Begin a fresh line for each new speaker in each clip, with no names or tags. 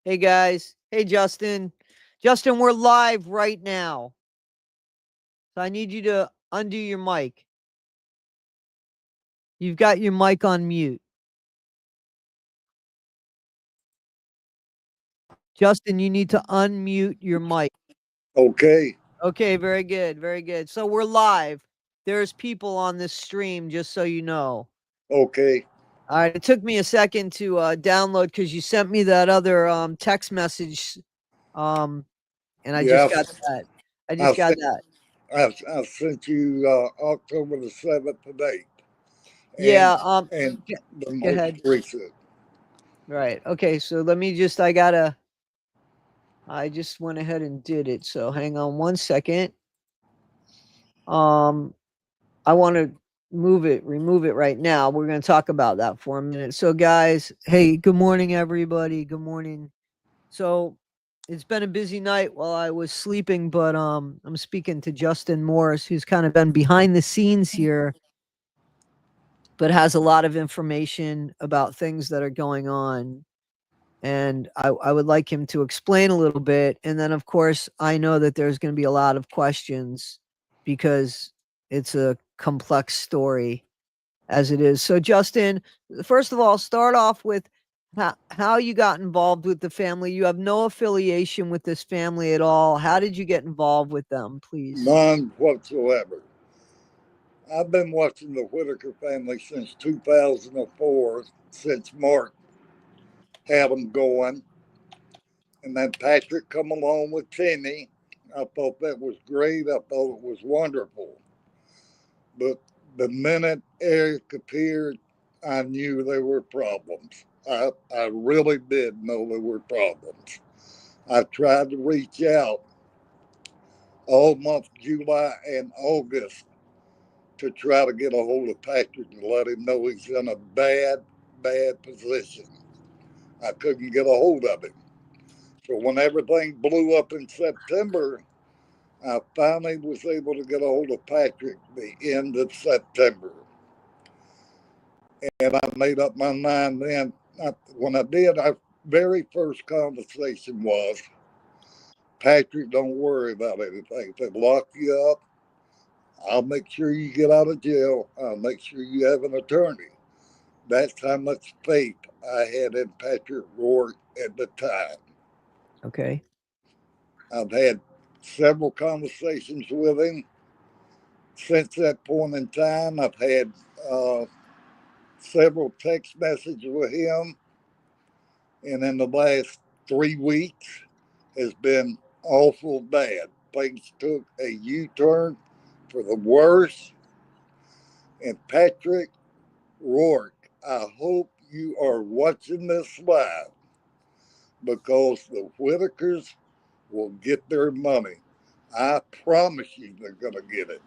Hey guys. Hey Justin. Justin, we're live right now. So I need you to undo your mic. You've got your mic on mute. Justin, you need to unmute your mic.
Okay.
Okay, very good. Very good. So we're live. There's people on this stream, just so you know.
Okay.
All right. It took me a second to download because you sent me that other text message. And I
Yeah,
just got that. I
I
just got
sent
that.
I sent you October the 7th to date,
Yeah.
and
Go
the
go
most
ahead.
recent.
Right. Okay. So let me just, I just went ahead and did it. So hang on one second. Um, I want to remove it right now. We're going to talk about that for a minute. So guys, hey, good morning, everybody. Good morning. So it's been a busy night while I was sleeping, but I'm speaking to Justin Morris, who's kind of been behind the scenes here, but has a lot of information about things that are going on. And I would like him to explain a little bit. And then, of course, I know that there's going to be a lot of questions because it's a complex story as it is. So, Justin, first of all, start off with how you got involved with the family. You have no affiliation with this family at all. How did you get involved with them, please?
None whatsoever. I've been watching the Whittaker family since 2004, since Mark had them going. And then Patrick come along with Timmy. I thought that was great. I thought it was wonderful. But the minute Eric appeared, I knew there were problems. I really did know there were problems. I tried to reach out all month July and August to try to get a hold of Patrick and let him know he's in a bad position. I couldn't get a hold of him. So when everything blew up in September, I finally was able to get a hold of Patrick the end of September. And I made up my mind then. When I did, our very first conversation was, Patrick, don't worry about anything. If they lock you up, I'll make sure you get out of jail. I'll make sure you have an attorney. That's how much faith I had in Patrick Rourke at the time.
Okay.
I've had several conversations with him since that point in time. I've had uh, several text messages with him, and in the last 3 weeks has been awful bad. Things took a U turn for the worse. And Patrick Rourke, I hope you are watching this live because the Whitakers will get their money. I promise you they're going to get it.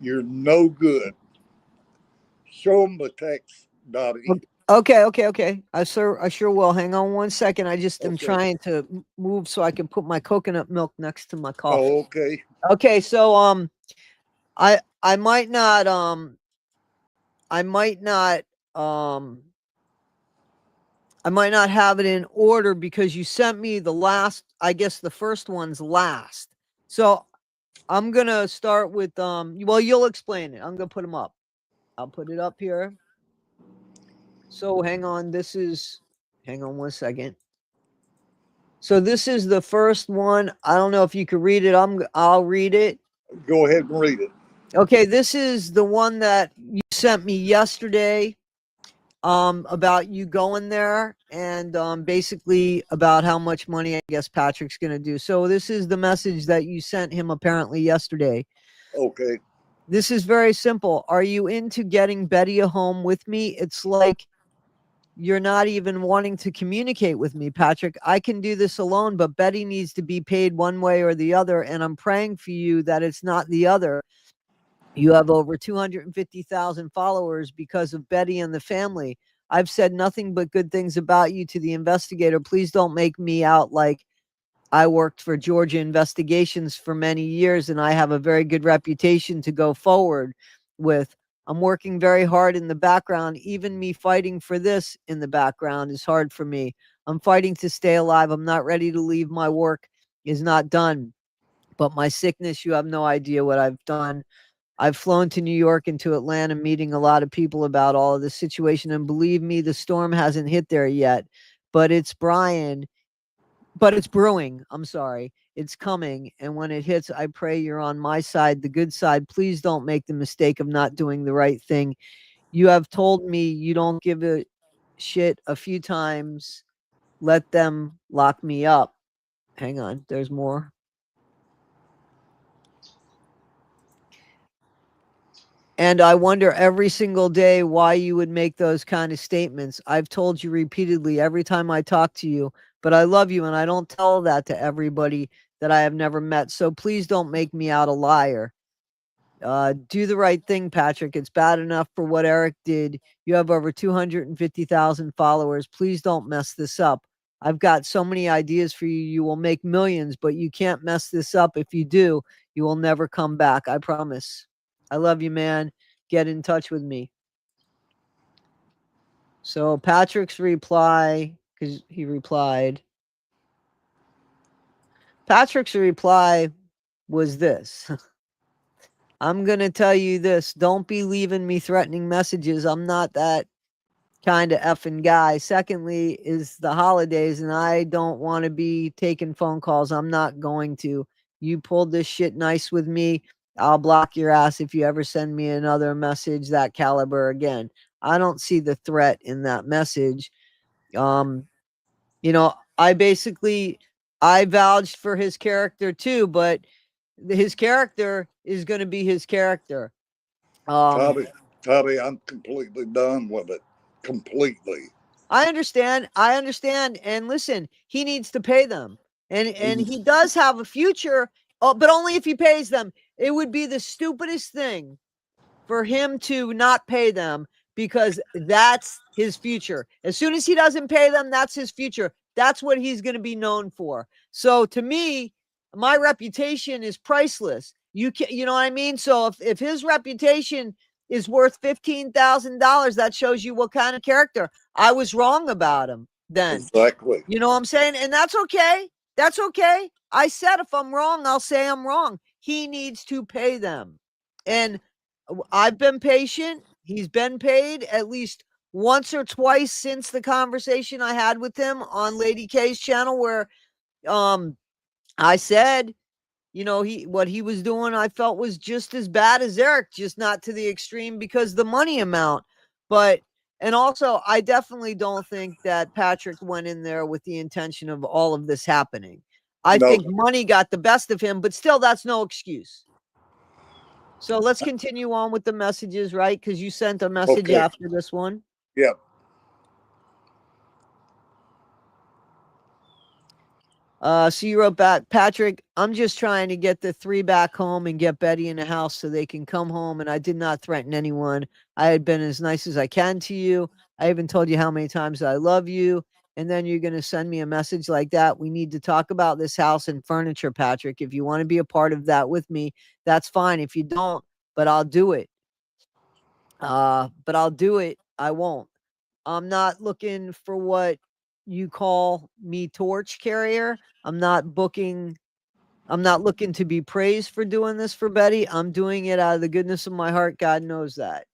You're no good. Show them the text, Dottie.
Okay. I sure will. Hang on one second. I just am
Okay.
trying to move so I can put my coconut milk next to my coffee.
Oh, okay.
Okay, so I I might not I might not um I might not have it in order because you sent me the last, I guess the first one's last. So I'm gonna start with well, you'll explain it. I'm gonna put them up. I'll put it up here. So hang on one second. So this is the first one. I don't know if you could read it. I'll read it.
Go ahead and read it.
Okay, this is the one that you sent me yesterday about you going there and basically about how much money I guess Patrick's going to do. So this is the message that you sent him apparently yesterday.
Okay.
This is very simple. Are you into getting Betty a home with me? It's like you're not even wanting to communicate with me, Patrick. I can do this alone, but Betty needs to be paid one way or the other. And I'm praying for you that it's not the other. You have over 250,000 followers because of Betty and the family. I've said nothing but good things about you to the investigator. Please don't make me out like I worked for Georgia investigations for many years and I have a very good reputation to go forward with. I'm working very hard in the background. Even me fighting for this in the background is hard for me. I'm fighting to stay alive. I'm not ready to leave. My work is not done. But my sickness, you have no idea what I've done. I've flown to New York and to Atlanta, meeting a lot of people about all of this situation. And believe me, the storm hasn't hit there yet. But it's brewing. I'm sorry. It's coming. And when it hits, I pray you're on my side, the good side. Please don't make the mistake of not doing the right thing. You have told me you don't give a shit a few times. Let them lock me up. Hang on. There's more. And I wonder every single day why you would make those kind of statements. I've told you repeatedly every time I talk to you, but I love you and I don't tell that to everybody that I have never met. So please don't make me out a liar. Do the right thing, Patrick. It's bad enough for what Eric did. You have over 250,000 followers. Please don't mess this up. I've got so many ideas for you. You will make millions, but you can't mess this up. If you do, you will never come back. I promise. I love you, man. Get in touch with me. So Patrick's reply, because he replied, Patrick's reply was this. I'm going to tell you this. Don't be leaving me threatening messages. I'm not that kind of effing guy. Secondly, is the holidays, and I don't want to be taking phone calls. I'm not going to. You pulled this shit nice with me. I'll block your ass if you ever send me another message that caliber again. I don't see the threat in that message. You know, I vouched for his character too, but his character is going to be his character.
Tommy, I'm completely done with it. Completely.
I understand. And listen, he needs to pay them. And he does have a future, but only if he pays them. It would be the stupidest thing for him to not pay them, because that's his future. As soon as he doesn't pay them, that's his future. That's what he's going to be known for. So to me, my reputation is priceless. You know what I mean? So if his reputation is worth $15,000, that shows you what kind of character. I was wrong about him then.
Exactly.
You know what I'm saying? And that's okay. That's okay. I said if I'm wrong, I'll say I'm wrong. He needs to pay them. And I've been patient. He's been paid at least once or twice since the conversation I had with him on Lady K's channel, where I said, you know, what he was doing I felt was just as bad as Eric, just not to the extreme because the money amount. But and also I definitely don't think that Patrick went in there with the intention of all of this happening. I think money got the best of him, but still that's no excuse. So let's continue on with the messages, right? Because you sent a message after this one.
Yep.
So you wrote back, Patrick, I'm just trying to get the 3 back home and get Betty in the house so they can come home. And I did not threaten anyone. I had been as nice as I can to you. I even told you how many times I love you. And then you're going to send me a message like that. We need to talk about this house and furniture, Patrick. If you want to be a part of that with me, that's fine. If you don't, but I'll do it. But I'll do it. I won't. I'm not looking for what you call me torch carrier. I'm not looking to be praised for doing this for Betty. I'm doing it out of the goodness of my heart. God knows that.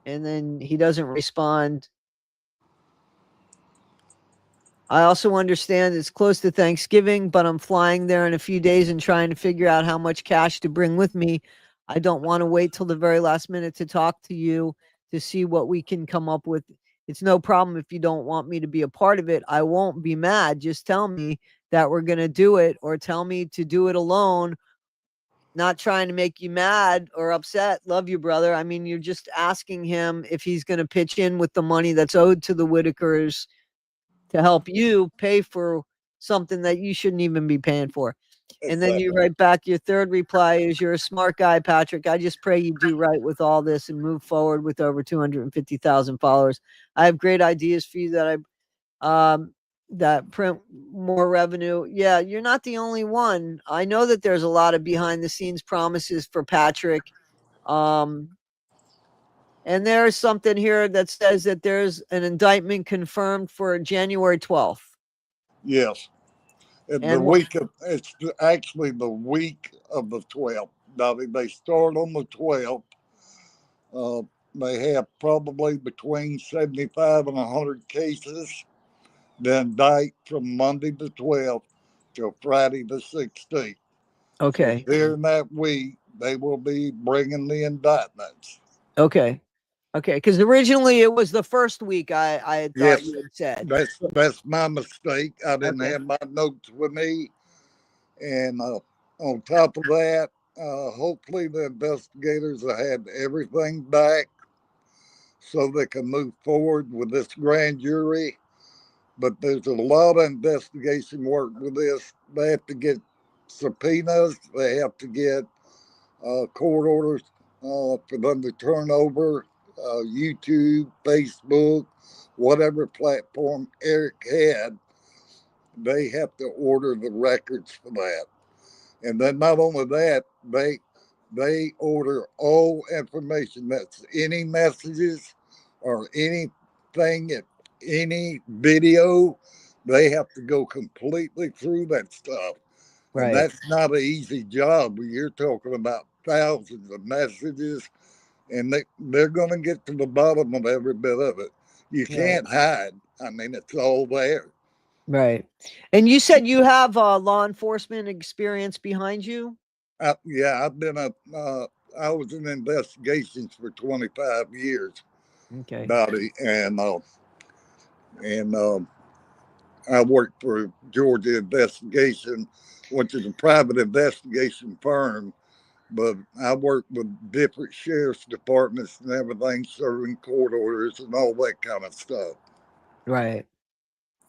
And then he doesn't respond. I also understand it's close to Thanksgiving, but I'm flying there in a few days and trying to figure out how much cash to bring with me. I don't want to wait till the very last minute to talk to you to see what we can come up with. It's no problem if you don't want me to be a part of it. I won't be mad. Just tell me that we're going to do it, or tell me to do it alone. Not trying to make you mad or upset. Love you, brother. I mean, you're just asking him if he's going to pitch in with the money that's owed to the Whittakers to help you pay for something that you shouldn't even be paying for. And then you write back, your third reply is, you're a smart guy, Patrick. I just pray you do right with all this and move forward with over 250,000 followers. I have great ideas for you that print more revenue. Yeah, you're not the only one. I know that there's a lot of behind the scenes promises for Patrick. And there's something here that says that there's an indictment confirmed for January 12th.
Yes. The
And what?
week of, it's actually the week of the 12th. Now, they start on the 12th. Uh, they have probably between 75 and 100 cases. Then indict from Monday the 12th till Friday the 16th. So
Okay.
during that week, they will be bringing the indictments.
Okay. Okay. Because originally it was the first week I had thought
Yes,
you had said.
that's my mistake. I didn't
Okay.
have my notes with me, and on top of that, hopefully the investigators will have everything back so they can move forward with this grand jury. But there's a lot of investigation work with this. They have to get subpoenas. They have to get court orders for them to turn over YouTube, Facebook, whatever platform Eric had. They have to order the records for that. And then not only that, they order all information that's any messages or anything, any video. They have to go completely through that stuff. And
Right.
that's not an easy job. You're talking about thousands of messages, and they're going to get to the bottom of every bit of it. You
Right.
can't hide. I mean, it's all there.
Right. And you said you have law enforcement experience behind you?
Yeah, I was in investigations for 25 years,
Okay.
Dottie, and I worked for Georgia Investigation, which is a private investigation firm. But I worked with different sheriff's departments and everything, serving court orders and all that kind of stuff.
Right.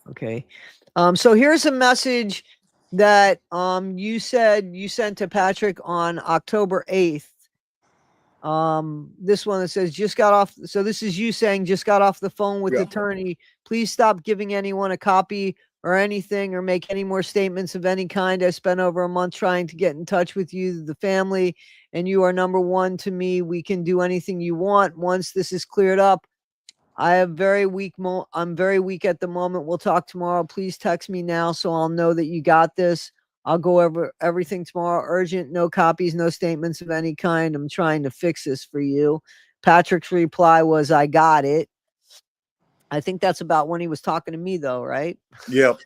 Okay. So here's a message that you said you sent to Patrick on October 8th. This one that says just got off. So this is you saying just got off the phone with the
Yeah.
attorney. Please stop giving anyone a copy or anything or make any more statements of any kind. I spent over a month trying to get in touch with you, the family, and you are number one to me. We can do anything you want. Once this is cleared up, I have very weak. I'm very weak at the moment. We'll talk tomorrow. Please text me now so I'll know that you got this. I'll go over everything tomorrow. Urgent, no copies, no statements of any kind. I'm trying to fix this for you. Patrick's reply was, I got it. I think that's about when he was talking to me, though, right?
Yep.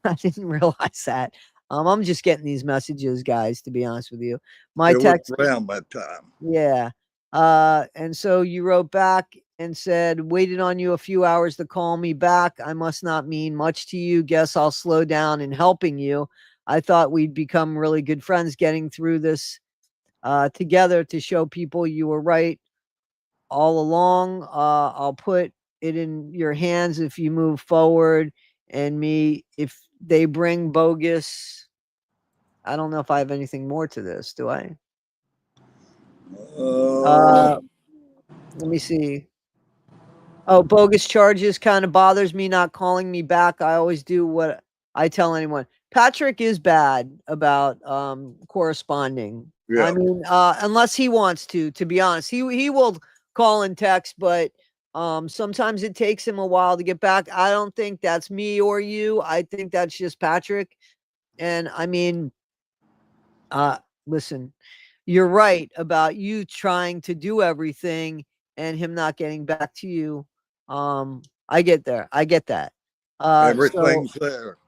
I didn't realize that. I'm just getting these messages, guys, to be honest with you. My
It was
text,
around that time.
yeah. And so you wrote back and said, waited on you a few hours to call me back. I must not mean much to you. Guess I'll slow down in helping you. I thought we'd become really good friends getting through this together to show people you were right all along. I'll put it in your hands if you move forward. And me, if they bring bogus, I don't know if I have anything more to this, do I?
Uh,
Uh, Let me see. Oh, bogus charges kind of bothers me not calling me back. I always do what I tell anyone. Patrick is bad about corresponding. I
yeah.
mean, unless he wants to be honest. He will call and text, but sometimes it takes him a while to get back. I don't think that's me or you. I think that's just Patrick. And I mean, uh listen, you're right about you trying to do everything and him not getting back to you. I get there. I get that. Uh so
Everything's there.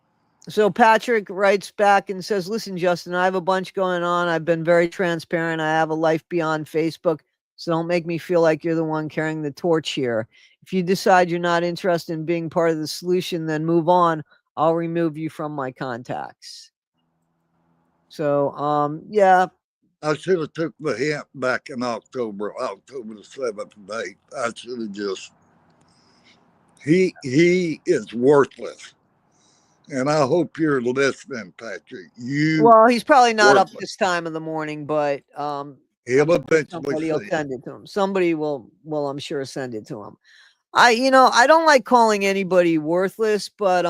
so Patrick writes back and says, "Listen, Justin, I have a bunch going on. I've been very transparent. I have a life beyond Facebook. So don't make me feel like you're the one carrying the torch here. If you decide you're not interested in being part of the solution, then move on. I'll remove you from my contacts." So yeah,
I should have took the hint back in October the 7th and 8th. I should have just, he is worthless. And I hope you're listening, Patrick. You
well, he's probably not up
worthless.
this time of the morning, but
He'll
I'm sure
eventually
somebody will
see it.
send it to him. Somebody will I'm sure send it to him. I don't like calling anybody worthless, but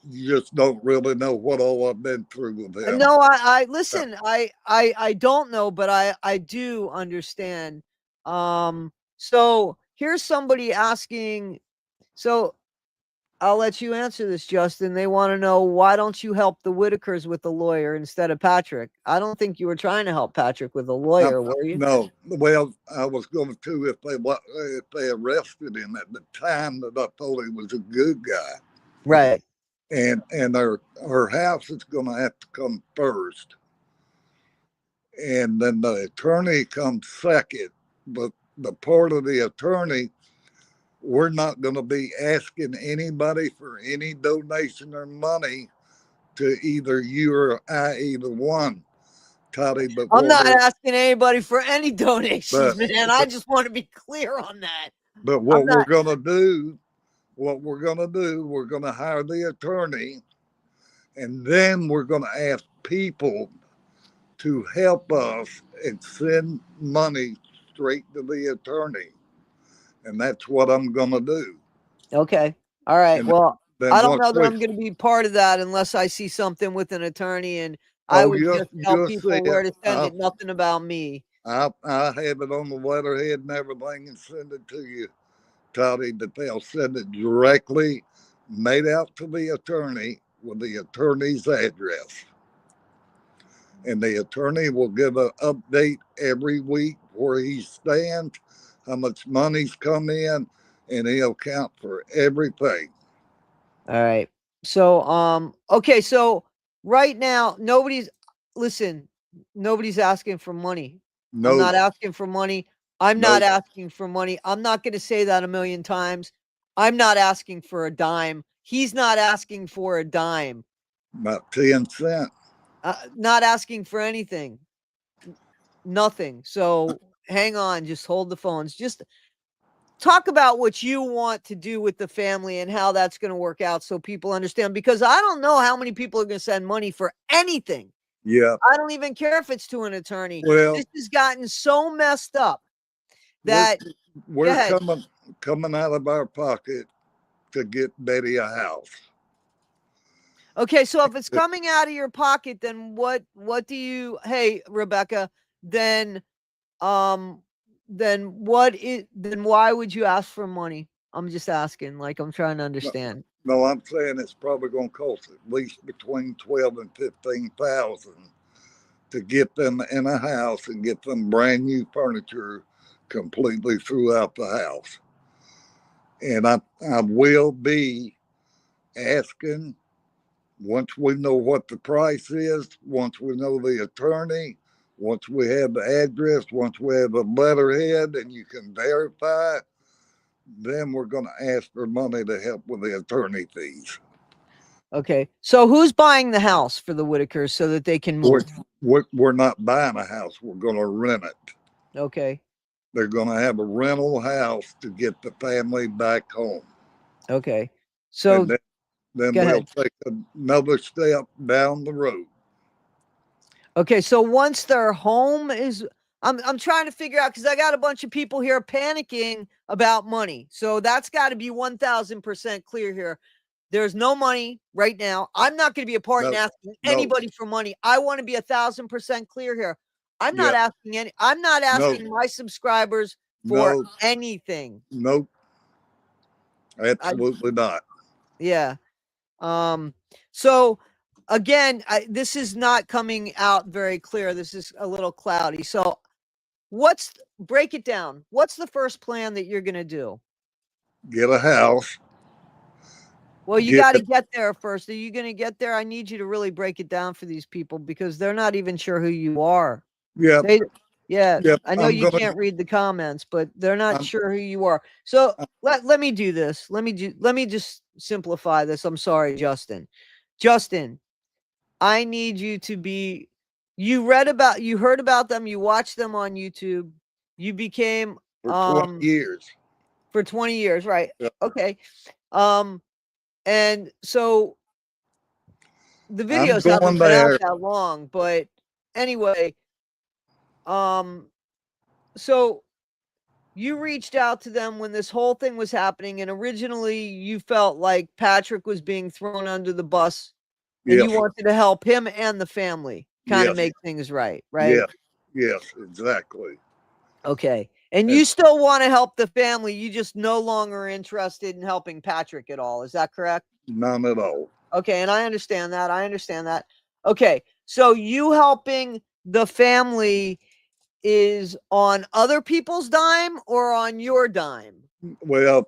You just don't really know what all I've been through with him.
No, I listen, I don't know, but I do understand. So here's somebody asking, so I'll let you answer this, Justin. They want to know, why don't you help the Whittakers with a lawyer instead of Patrick? I don't think you were trying to help Patrick with a lawyer, were you?
No. Well, I was going to if they arrested him at the time that I thought he was a good guy.
Right.
And our house is going to have to come first, and then the attorney comes second. But the part of the attorney, we're not going to be asking anybody for any donation or money to either you or I, either one, Toddy. But
I'm not asking anybody for any donations, man. I
but,
just want to be clear on that.
but what we're going to do, we're going to hire the attorney, and then we're going to ask people to help us and send money straight to the attorney. And that's what I'm going to do.
Okay. All right.
And
Well,
then
I don't
once
know that
we,
I'm going to be part of that unless I see something with an attorney, and I
oh,
would just tell
you'll
people
see
where
it.
to send it. Nothing about me.
I have it on the letterhead and everything and send it to you, Toddy, that they'll send it directly made out to the attorney with the attorney's address. And the attorney will give an update every week where he stands, how much money's come in, and he'll count for everything.
All right. So, okay. So right now, listen, nobody's asking for money. I'm
No,
not asking for money. I'm
no,
not asking for money. I'm not going to say that a million times. I'm not asking for a dime. He's not asking for a dime.
not 10 cents.
Not asking for anything. Nothing. So hang on. Just hold the phones. Just talk about what you want to do with the family and how that's going to work out so people understand, because I don't know how many people are going to send money for anything.
Yeah.
I don't even care if it's to an attorney.
Well,
This has gotten so messed up
we're
that
we're coming out of our pocket to get Betty a house.
okay, so if it's coming out of your pocket, then what do you, hey Rebecca, then then why would you ask for money? I'm just asking, like, I'm trying to understand.
No, I'm saying it's probably going to cost at least between 12 and 15,000 to get them in a house and get them brand new furniture completely throughout the house. And I will be asking, once we know what the price is, once we know the attorney, once we have the address, once we have a letterhead and you can verify, then we're going to ask for money to help with the attorney fees.
Okay. So who's buying the house for the Whittakers so that they can move?
We're not buying a house. We're going to rent it.
Okay.
They're going to have a rental house to get the family back home.
Okay. So
And then
go
we'll
ahead.
take another step down the road.
Okay. So once their home is, I'm trying to figure out, because I got a bunch of people here panicking about money. So that's got to be 1000% clear here. There's no money right now. I'm not going to be a part in asking anybody for money. I want to be 1000% clear here. I'm not asking my subscribers for anything.
Nope. Absolutely not.
Yeah. So again, this is not coming out very clear. This is a little cloudy. So break it down. What's the first plan that you're going to do?
Get a house.
Well, you got to get there first. Are you going to get there? I need you to really break it down for these people, because they're not even sure who you are.
Yep.
I know you can't read the comments, but they're not sure who you are. So let me do this. Let me just simplify this. I'm sorry, Justin. Justin, I need you to be, you heard about them, you watched them on YouTube. You became
for 20 years.
For 20 years, right?
Yep.
Okay. And so the videos haven't been out that long, but anyway, so you reached out to them when this whole thing was happening, and originally you felt like Patrick was being thrown under the bus, and you
Yes,
wanted to help him and the family kind of
yes,
make things right, right?
yes, yes, exactly.
Okay. And
And
you still want to help the family. You just no longer interested in helping Patrick at all. Is that correct?
none at all.
Okay. And I understand that. I understand that. Okay. So you helping the family is on other people's dime or on your dime?
Well,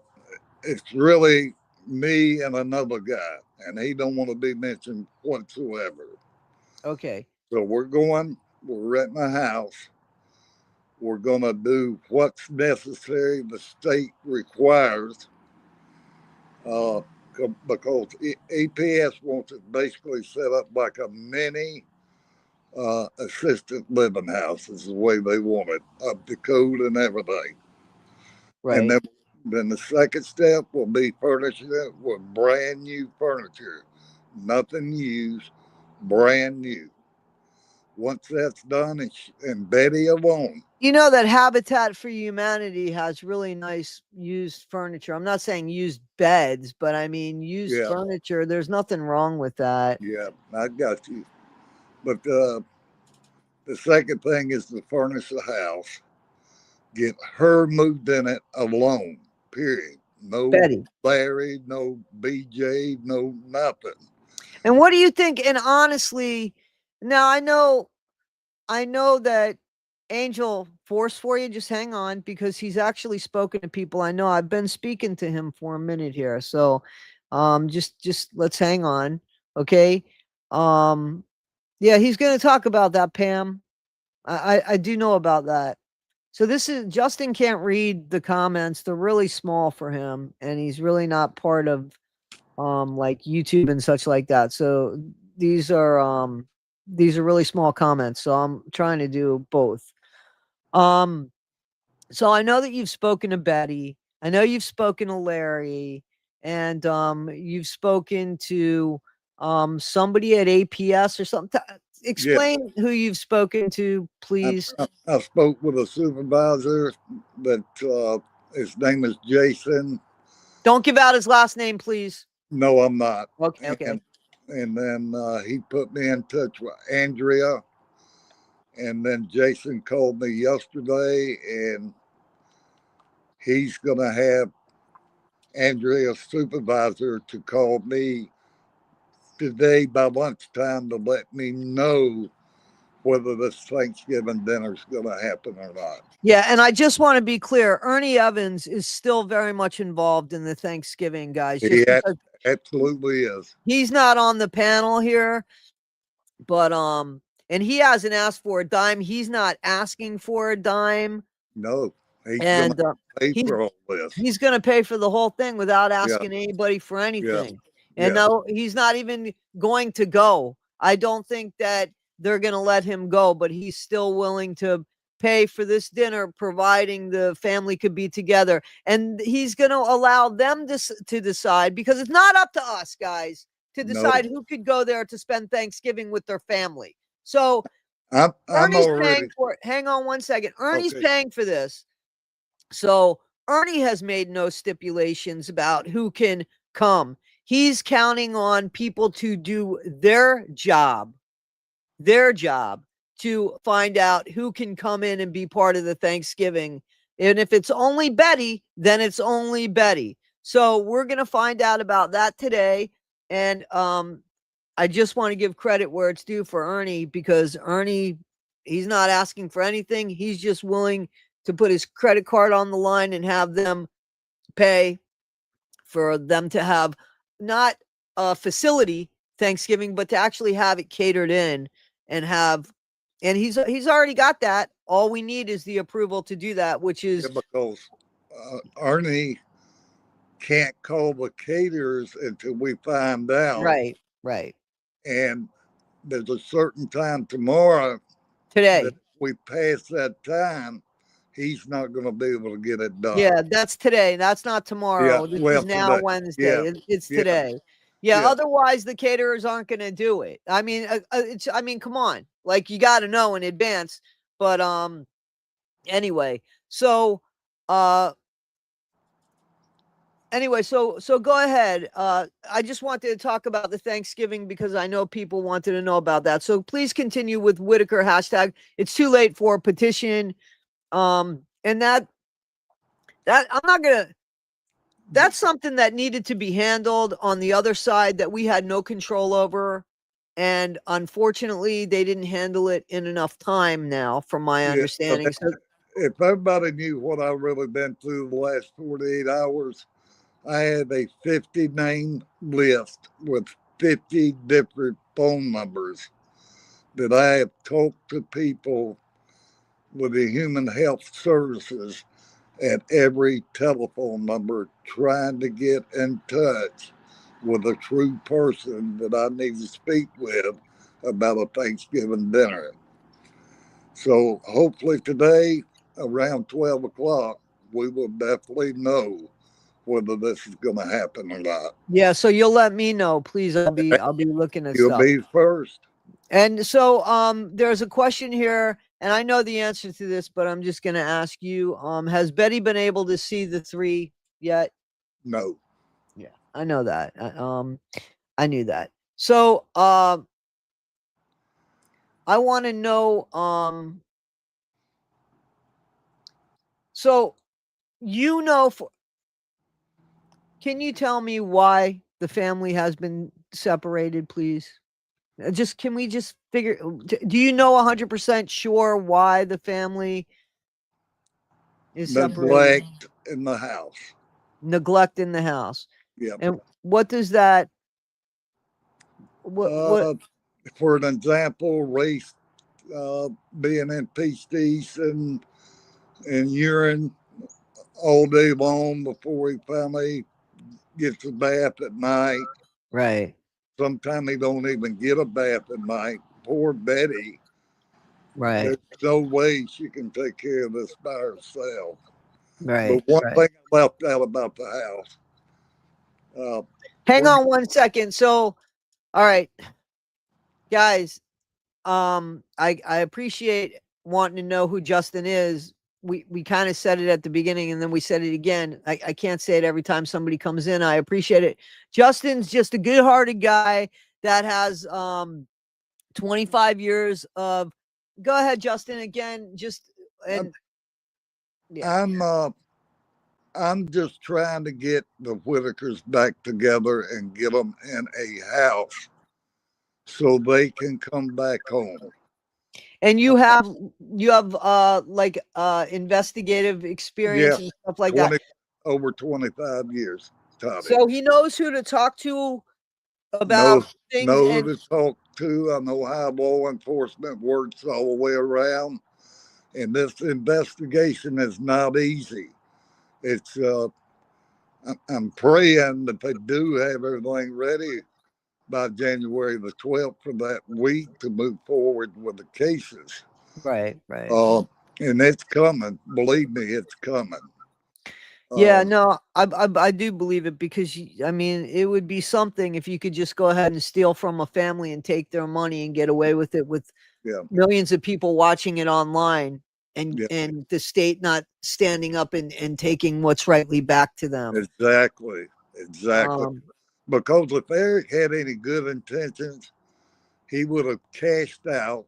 it's really me and another guy, and he don't want to be mentioned whatsoever.
Okay.
So we're renting a house. We're gonna do what's necessary. The state requires, uh, because EPS wants it basically set up like a mini assisted living house. Is the way they want it, up to code and everything. And
Right.
then the second step will be furnishing it with brand new furniture, nothing used, brand new. Once that's done, and Betty alone.
You know that Habitat for Humanity has really nice used furniture. I'm not saying used beds, but I mean used
Yeah,
furniture. There's nothing wrong with that.
yeah, I got you. But the second thing is to furnish the house, get her moved in it alone, period. No
Betty.
Larry, no BJ, no nothing.
And what do you think? And honestly, now I know that Angel forced for you. Just hang on because he's actually spoken to people. I know I've been speaking to him for a minute here. So just let's hang on. Okay. Um yeah, he's gonna talk about that, Pam. I do know about that. So this is Justin can't read the comments. They're really small for him, and he's really not part of like YouTube and such like that. So these are these are really small comments. So I'm trying to do both. Um so I know that you've spoken to Betty. I know you've spoken to Larry, and you've spoken to somebody at APS or something.
Yeah,
Explain who you've spoken to,
I,
please.
I spoke with a supervisor that his name is Jason.
Don't give out his last name, please.
No, I'm not.
Okay, okay.
And then he put me in touch with Andrea. And then Jason called me yesterday, and he's going to have Andrea's supervisor to call me today by lunchtime to let me know whether this Thanksgiving dinner is going to happen or not.
Yeah, and I just want to be clear, Ernie Evans is still very much involved in the Thanksgiving, guys, just
He
because
absolutely is.
he's not on the panel here, but and he hasn't asked for a dime. He's not asking for a dime,
No, he's going to
and
pay
he's
for all this.
he's going to pay for the whole thing without
Yeah,
asking anybody for
yeah,
anything. And
yeah.
no, he's not even going to go. I don't think that they're going to let him go, but he's still willing to pay for this dinner, providing the family could be together. And he's going to allow them to decide, because it's not up to us, guys, to
No,
decide who could go there to spend Thanksgiving with their family. So
I'm
Ernie's
already
paying for it. Hang on one second. Ernie's
okay.
paying for this. So Ernie has made no stipulations about who can come. He's counting on people to do their job to find out who can come in and be part of the Thanksgiving. And if it's only Betty, then it's only Betty. So we're going to find out about that today. And I just want to give credit where it's due for Ernie, because Ernie, he's not asking for anything. He's just willing to put his credit card on the line and have them pay for them to have not a facility Thanksgiving, but to actually have it catered in and have, and he's already got that. All we need is the approval to do that, which is
Because Ernie can't call the caterers until we find out.
right, right.
And there's a certain time tomorrow that
Today.
if we pass that time, he's not going to be able to get it done.
Yeah, that's today. That's not
Yeah,
tomorrow. This is
well,
now
today. Yeah,
Wednesday. It's
yeah,
today. Yeah,
yeah.
otherwise the caterers aren't going to do it. I mean, I mean, come on. Like you got to know in advance. But anyway, so Anyway, so go ahead. I just wanted to talk about the Thanksgiving because I know people wanted to know about that. So please continue with Whittaker hashtag. It's too late for a petition. And that I'm not gonna. That's something that needed to be handled on the other side that we had no control over. And unfortunately, they didn't handle it in enough time now, from my
Yeah,
understanding. So,
if everybody knew what I've really been through the last 48 hours, I had a 50 name list with 50 different phone numbers that I have talked to people with the Human Health Services at every telephone number trying to get in touch with a true person that I need to speak with about a Thanksgiving dinner. So hopefully today around 12 o'clock, we will definitely know whether this is going to happen or not.
yeah, so you'll let me know, please. I'll be looking at
You'll
stuff.
be first.
And so there's a question here, and I know the answer to this, but I'm just gonna ask you. Has Betty been able to see the 3 yet?
No.
Yeah, I know that. I knew that. So I want to know so for can you tell me why the family has been separated, please? Just can we just figure do you know 100% sure why the family is separated?
Neglect in the house.
Neglect in the house.
Yep.
And what does that what
Uh, for an example, race being in pasties and urine all day long before he finally gets a bath at night.
right,
Sometimes he don't even get a bath at night. Poor Betty.
right,
There's no way she can take care of this by herself. But
right,
one
right.
thing I left out about the house, uh,
Hang
we're
on one second. So, all right, guys, I appreciate wanting to know who Justin is. We kind of said it at the beginning and then we said it again. I can't say it every time somebody comes in. I appreciate it. Justin's just a good-hearted guy that has 25 years of go ahead, Justin, again, just and
I'm
yeah,
I'm I'm just trying to get the Whitakers back together and get them in a house so they can come back home.
and you have like investigative experience
Yeah,
and stuff like that.
20 over 25 years, Tommy.
So he knows who to talk to about
Know
things
know who
and
to talk to. I know how law enforcement works all the way around. And this investigation is not easy. It's I'm praying that they do have everything ready by January the 12th for that week to move forward with the cases.
right, right.
Uh, and it's coming. Believe me, it's coming.
Yeah,
Uh,
no, I do believe it because I mean, it would be something if you could just go ahead and steal from a family and take their money and get away with it with
yeah,
millions of people watching it online
yeah,
and the state not standing up and taking what's rightly back to them.
exactly, exactly.
Um,
Because if Eric had any good intentions, he would have cashed out.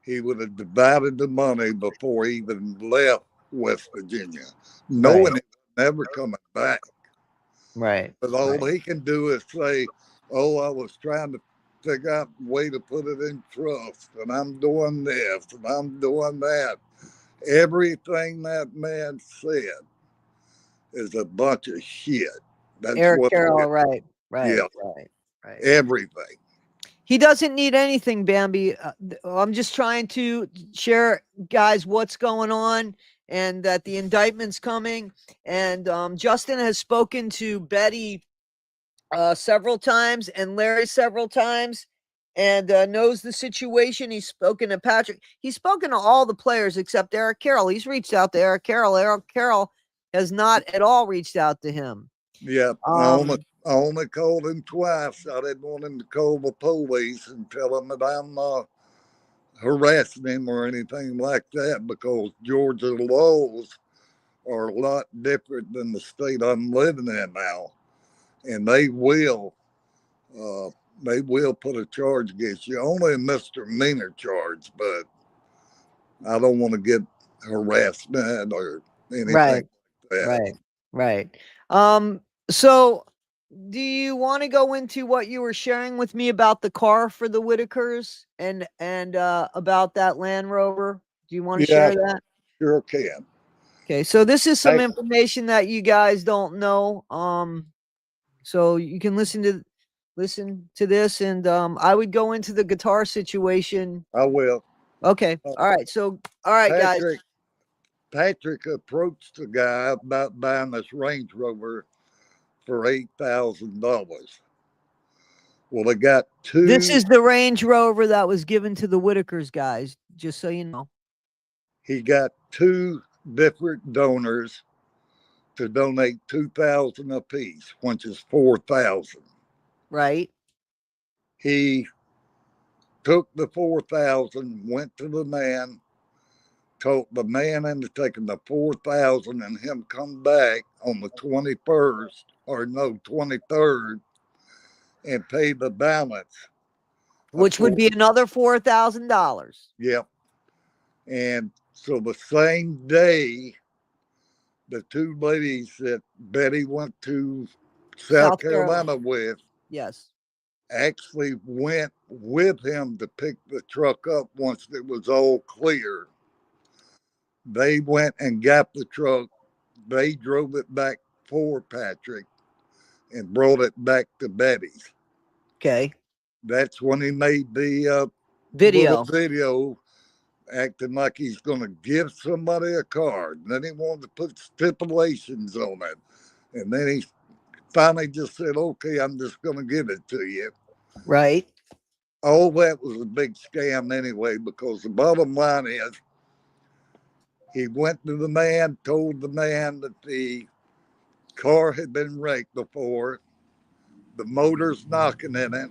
He would have divided the money before he even left West Virginia, knowing
right,
he was never coming back.
right,
But all
right.
he can do is say, "Oh, I was trying to figure out a way to put it in trust, and I'm doing this, and I'm doing that." Everything that man said is a bunch of shit. That's
Eric
what it is.
Carroll, right,
Yeah,
right, right, right.
everything.
He doesn't need anything, Bambi. I'm just trying to share, guys, what's going on and that the indictment's coming. And Justin has spoken to Betty several times and Larry several times and knows the situation. He's spoken to Patrick. He's spoken to all the players except Eric Carroll. He's reached out to Eric Carroll. Eric Carroll has not at all reached out to him.
Yeah,
Um,
I only called him twice. I didn't want him to call the police and tell him that I'm harassing him or anything like that because Georgia laws are a lot different than the state I'm living in now, and uh, they will put a charge against you. Only a misdemeanor charge, but I don't want to get harassment or anything
Right.
like that.
Right. Right. So do you want to go into what you were sharing with me about the car for the Whittakers and about that Land Rover? Do you want to
Yeah,
share that?
sure can.
Okay, so this is some
Hey,
information that you guys don't know. So you can listen to this, and I would go into the guitar situation.
I will.
Okay,
Uh,
all right. So all right, guys.
Patrick Patrick approached the guy about buying this Range Rover for $8,000. Well, they got
This
two.
is the Range Rover that was given to the Whittakers, guys. Just so you know.
He got two different donors to donate 2,000 apiece, which is 4,000.
Right.
He took the 4,000, went to the man, told the man into taking the 4,000 and him come back on the 21st or no 23rd and pay the balance of
Which would
four.
be another $4,000.
Yep. And so the same day, the two ladies that Betty went to South
South Carolina.
Carolina with
Yes.
actually went with him to pick the truck up once it was all clear. They went and got the truck. They drove it back for Patrick and brought it back to Betty's.
Okay.
That's when he made the little
Video.
video acting like he's going to give somebody a card. And then he wanted to put stipulations on it. And then he finally just said, okay, I'm just going to give it to you.
Right.
All that was a big scam anyway, because the bottom line is he went to the man, told the man that the car had been wrecked before, the motor's knocking in it,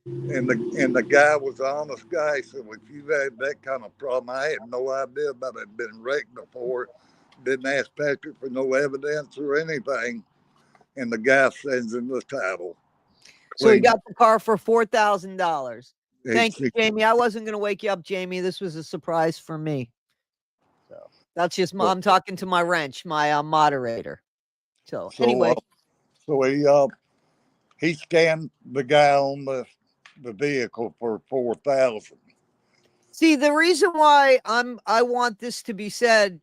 and the guy was an honest guy. So if you had that kind of problem, I had no idea about it been wrecked before. Didn't ask Patrick for no evidence or anything, and the guy sends him the title.
So he
Clean.
got the car for $4,000. Thank you,
He,
Jamie. I wasn't going to wake you up, Jamie. This was a surprise for me. So that's just I'm talking to my wrench, my moderator. So
so
anyway,
he scanned the guy on the vehicle for 4,000.
see the reason why I want this to be said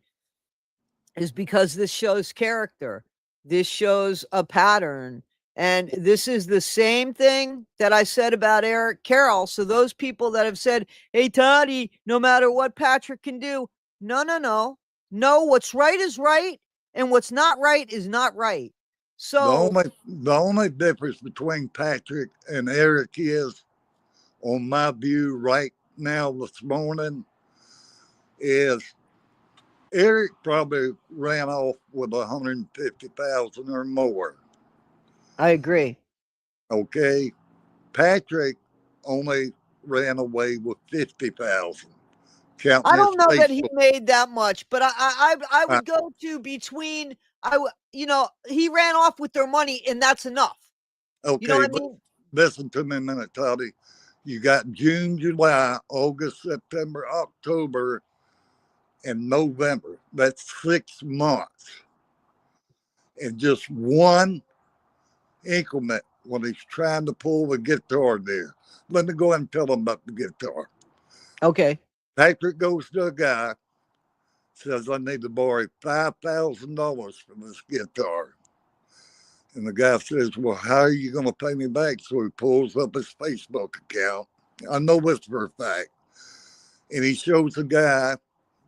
is because this shows character. This shows a pattern. And this is the same thing that I said about Eric Carroll. So those people that have said, hey, Toddy, no matter what Patrick can do, no, no, no. No, what's right is right, and what's not right is not right. So
The only difference between Patrick and Eric is, on my view right now this morning, is Eric probably ran off with 150,000 or more.
I agree.
Okay. Patrick only ran away with 50,000,
I
counting his
don't know that he
Facebook.
made that much, but I would go to between he ran off with their money and that's enough. You know
Okay,
what I mean?
listen to me a minute, Toddy. You got June, July, August, September, October, and November. That's 6 months. And just one increment when he's trying to pull the guitar there. Let me go ahead and tell him about the guitar.
Okay.
Patrick goes to a guy, says, I need to borrow $5,000 for this guitar. And the guy says, well, how are you going to pay me back? So he pulls up his Facebook account. I know this for a fact. And he shows the guy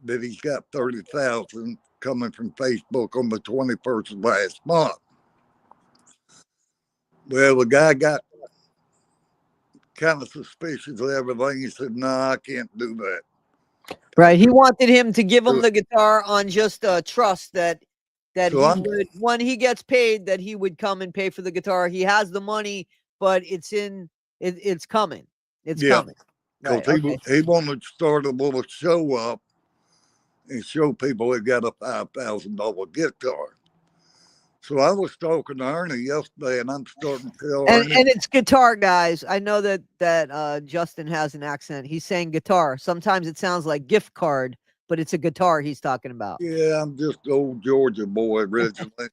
that he's got 30,000 coming from Facebook on the 21st of last month. Well, the guy got kind of suspicious of everything. He said, no, I can't do that.
Right. He wanted him to give him the guitar on just trust that
So
he would, when he gets paid, that he would come and pay for the guitar. He has the money, but it's coming. It's coming.
Because
Right. Okay.
he wanted to start a little show up and show people they got a $5,000 guitar. So I was talking to Ernie yesterday, and I'm starting to tell Ernie.
And it's guitar, guys. I know that Justin has an accent. He's saying guitar. Sometimes it sounds like gift card, but it's a guitar he's talking about.
Yeah, I'm just old Georgia boy originally.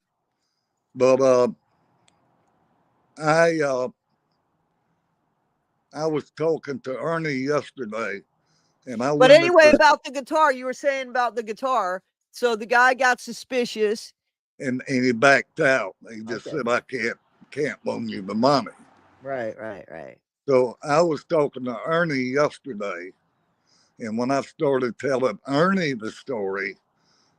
But I I was talking to Ernie yesterday, and I
But
went
anyway,
to,
about the guitar, you were saying about the guitar. So the guy got suspicious.
and he backed out. He just
Okay.
said, "I can't loan you the money."
Right.
So I was talking to Ernie yesterday, and when I started telling Ernie the story,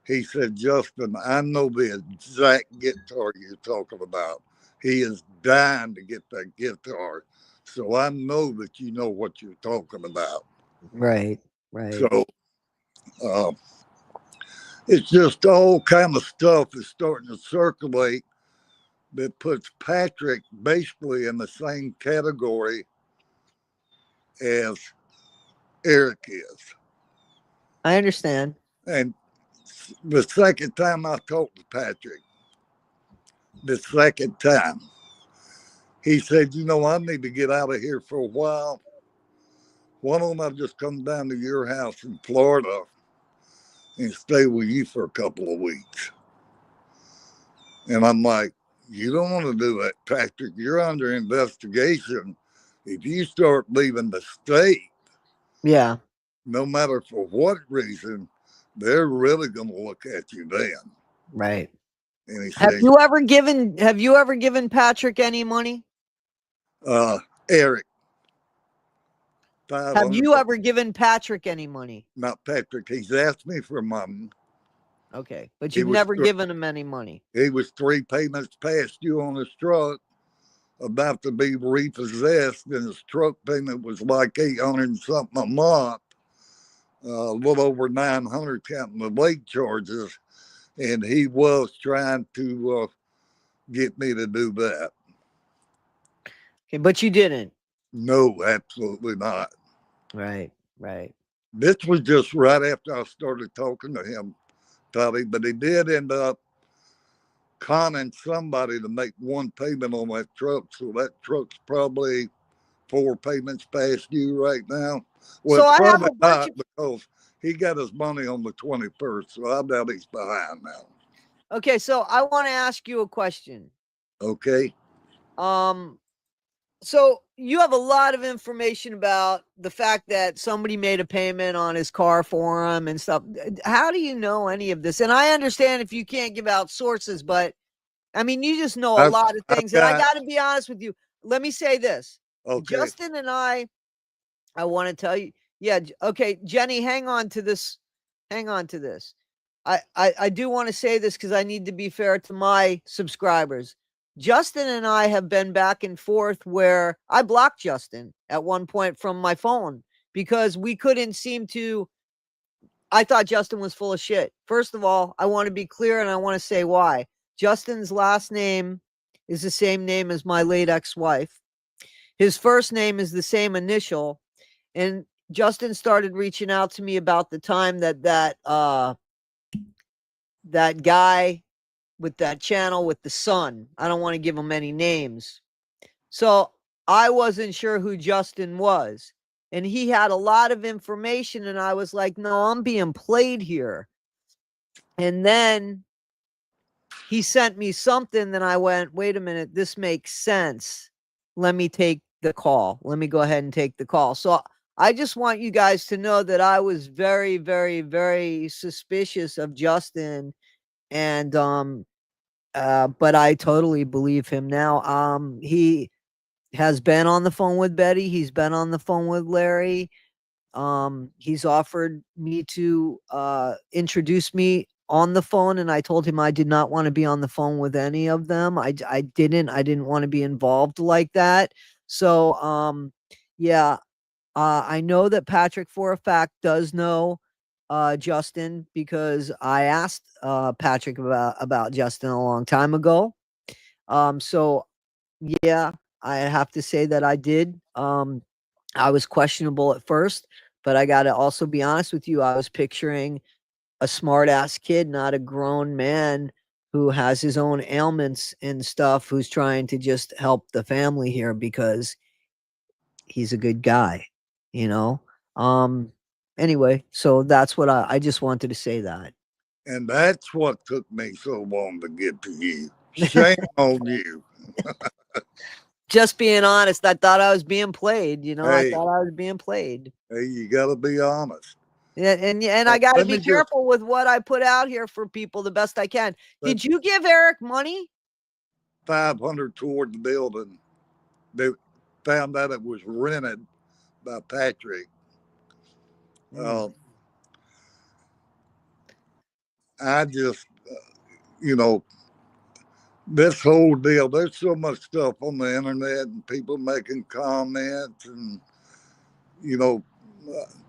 he said, "Justin, I know the exact guitar you're talking about. He is dying to get that guitar. So I know that you know what you're talking about."
Right.
So uh, it's just all kind of stuff is starting to circulate that puts Patrick basically in the same category as Eric is.
I understand.
And the second time I talked to Patrick, the second time, he said, I need to get out of here for a while. Why don't I just come down to your house in Florida and stay with you for a couple of weeks? And I'm like, you don't want to do that, Patrick. You're under investigation. If you start leaving the state,
Yeah.
no matter for what reason, they're really going to look at you then.
Right.
And he
Have
says,
you ever given Patrick any money?
Eric,
Have
500,
you ever given Patrick any money?
not Patrick. He's asked me for money.
Okay. But
He
you've
was
never given him any money.
he was 3 payments past due on his truck, about to be repossessed, and his truck payment was like 800 and something a month, a little over 900 counting the late charges, and he was trying to get me to do that.
Okay, but you didn't.
No, absolutely not.
Right.
This was just right after I started talking to him, Tubby, but he did end up conning somebody to make one payment on that truck. So that truck's probably 4 payments past due right now. Well,
So
it's
I have
probably
a bunch
not
of
because he got his money on the 21st. So I doubt he's behind now.
Okay, so I want to ask you a question.
Okay.
Um so you have a lot of information about the fact that somebody made a payment on his car for him and stuff. How do you know any of this? And I understand if you can't give out sources, but I mean, you just know a lot of
I've
things. And I
got,
got to be honest with you. Let me say this.
okay.
Justin and I want to tell you. Yeah, okay, Jenny, hang on to this. Hang on to this. I do want to say this because I need to be fair to my subscribers. Justin and I have been back and forth where I blocked Justin at one point from my phone because we couldn't seem to. I thought Justin was full of shit. First of all, I want to be clear and I want to say why. Justin's last name is the same name as my late ex-wife. His first name is the same initial, and Justin started reaching out to me about the time that guy with that channel with the son. I don't want to give him any names. So I wasn't sure who Justin was. And he had a lot of information, and I was like, no, I'm being played here. And then he sent me something, then I went, wait a minute, this makes sense. Let me take the call. Let me go ahead and take the call. So I just want you guys to know that I was very, very, very suspicious of Justin, and but I totally believe him now. He has been on the phone with Betty. He's been on the phone with Larry. He's offered me to introduce me on the phone, and I told him I did not want to be on the phone with any of them. I didn't want to be involved like that. So yeah, I know that Patrick for a fact does know Justin because I asked Patrick about Justin a long time ago. So yeah, I have to say that I did. I was questionable at first, but I got to also be honest with you. I was picturing a smart ass kid, not a grown man who has his own ailments and stuff, who's trying to just help the family here because he's a good guy, you know? Anyway, so that's what I just wanted to say that.
And that's what took me so long to get to you. Shame on you.
Just being honest, I thought I was being played, I
Hey,
thought I was being played.
hey, you got to be honest.
Yeah, and I got to
Let
be
me just
careful with what I put out here for people the best I can.
let
Did you give Eric money?
500 toward the building. They found out it was rented by Patrick.
Mm.
I just, you know, this whole deal, there's so much stuff on the internet and people making comments. And, you know,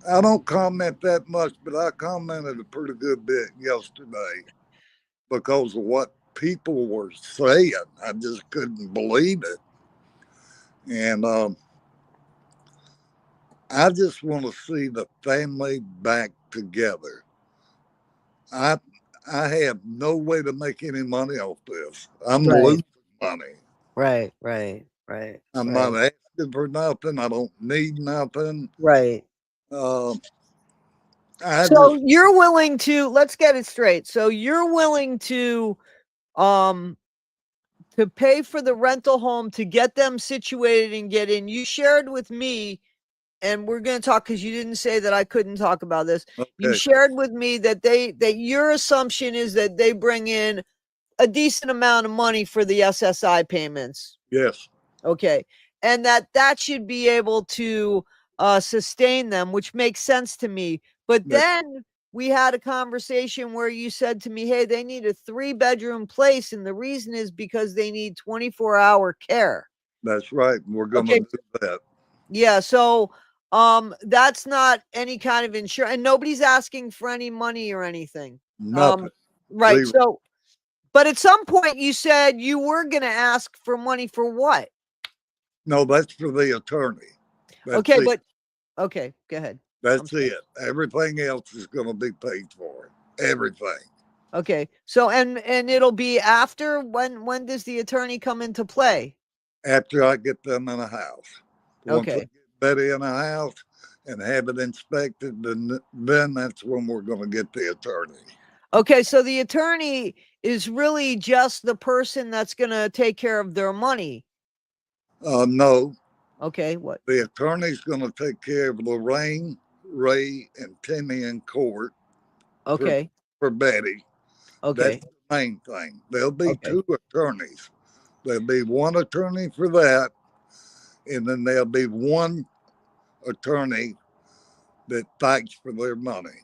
I don't comment that much, but I commented a pretty good bit yesterday because of what people were saying. I just couldn't believe it. And I just want to see the family back together. I I have no way to make any money off this. I'm
Right,
losing money.
right, right, right,
I'm not
right,
asking for nothing. I don't need nothing.
right.
Uh, I
So
just
you're willing to, let's get it straight. So you're willing um to pay for the rental home to get them situated and get in. You shared with me, and we're going to talk because you didn't say that I couldn't talk about this. You
okay.
shared with me that that your assumption is that they bring in a decent amount of money for the SSI payments.
Yes,
Okay. And that should be able to sustain them, which makes sense to me. But
that,
then we had a conversation where you said to me, hey, they need a 3-bedroom place. And the reason is because they need 24-hour care.
that's right. We're gonna
Okay.
do that.
Yeah. So that's not any kind of insurance, and nobody's asking for any money or anything.
Nothing.
Right.
Zero.
So, but at some point you said you were going to ask for money for what?
No, that's for the attorney. That's
Okay,
it.
but okay, go ahead. I'm
That's
sorry.
it. Everything else is gonna be paid for. Everything.
Okay. So and it'll be after, when does the attorney come into play?
After I get them in a house. Once we
Okay.
get Betty in a house and have it inspected, then that's when we're gonna get the attorney.
Okay, so the attorney is really just the person that's going to take care of their money.
No,
Okay, what?
the attorney's going to take care of Lorraine, Ray, and Timmy in court for
Okay.
for Betty. That's
Okay.
the main thing. There'll be
Okay.
two attorneys. There'll be one attorney for that, and then there'll be one attorney that fights for their money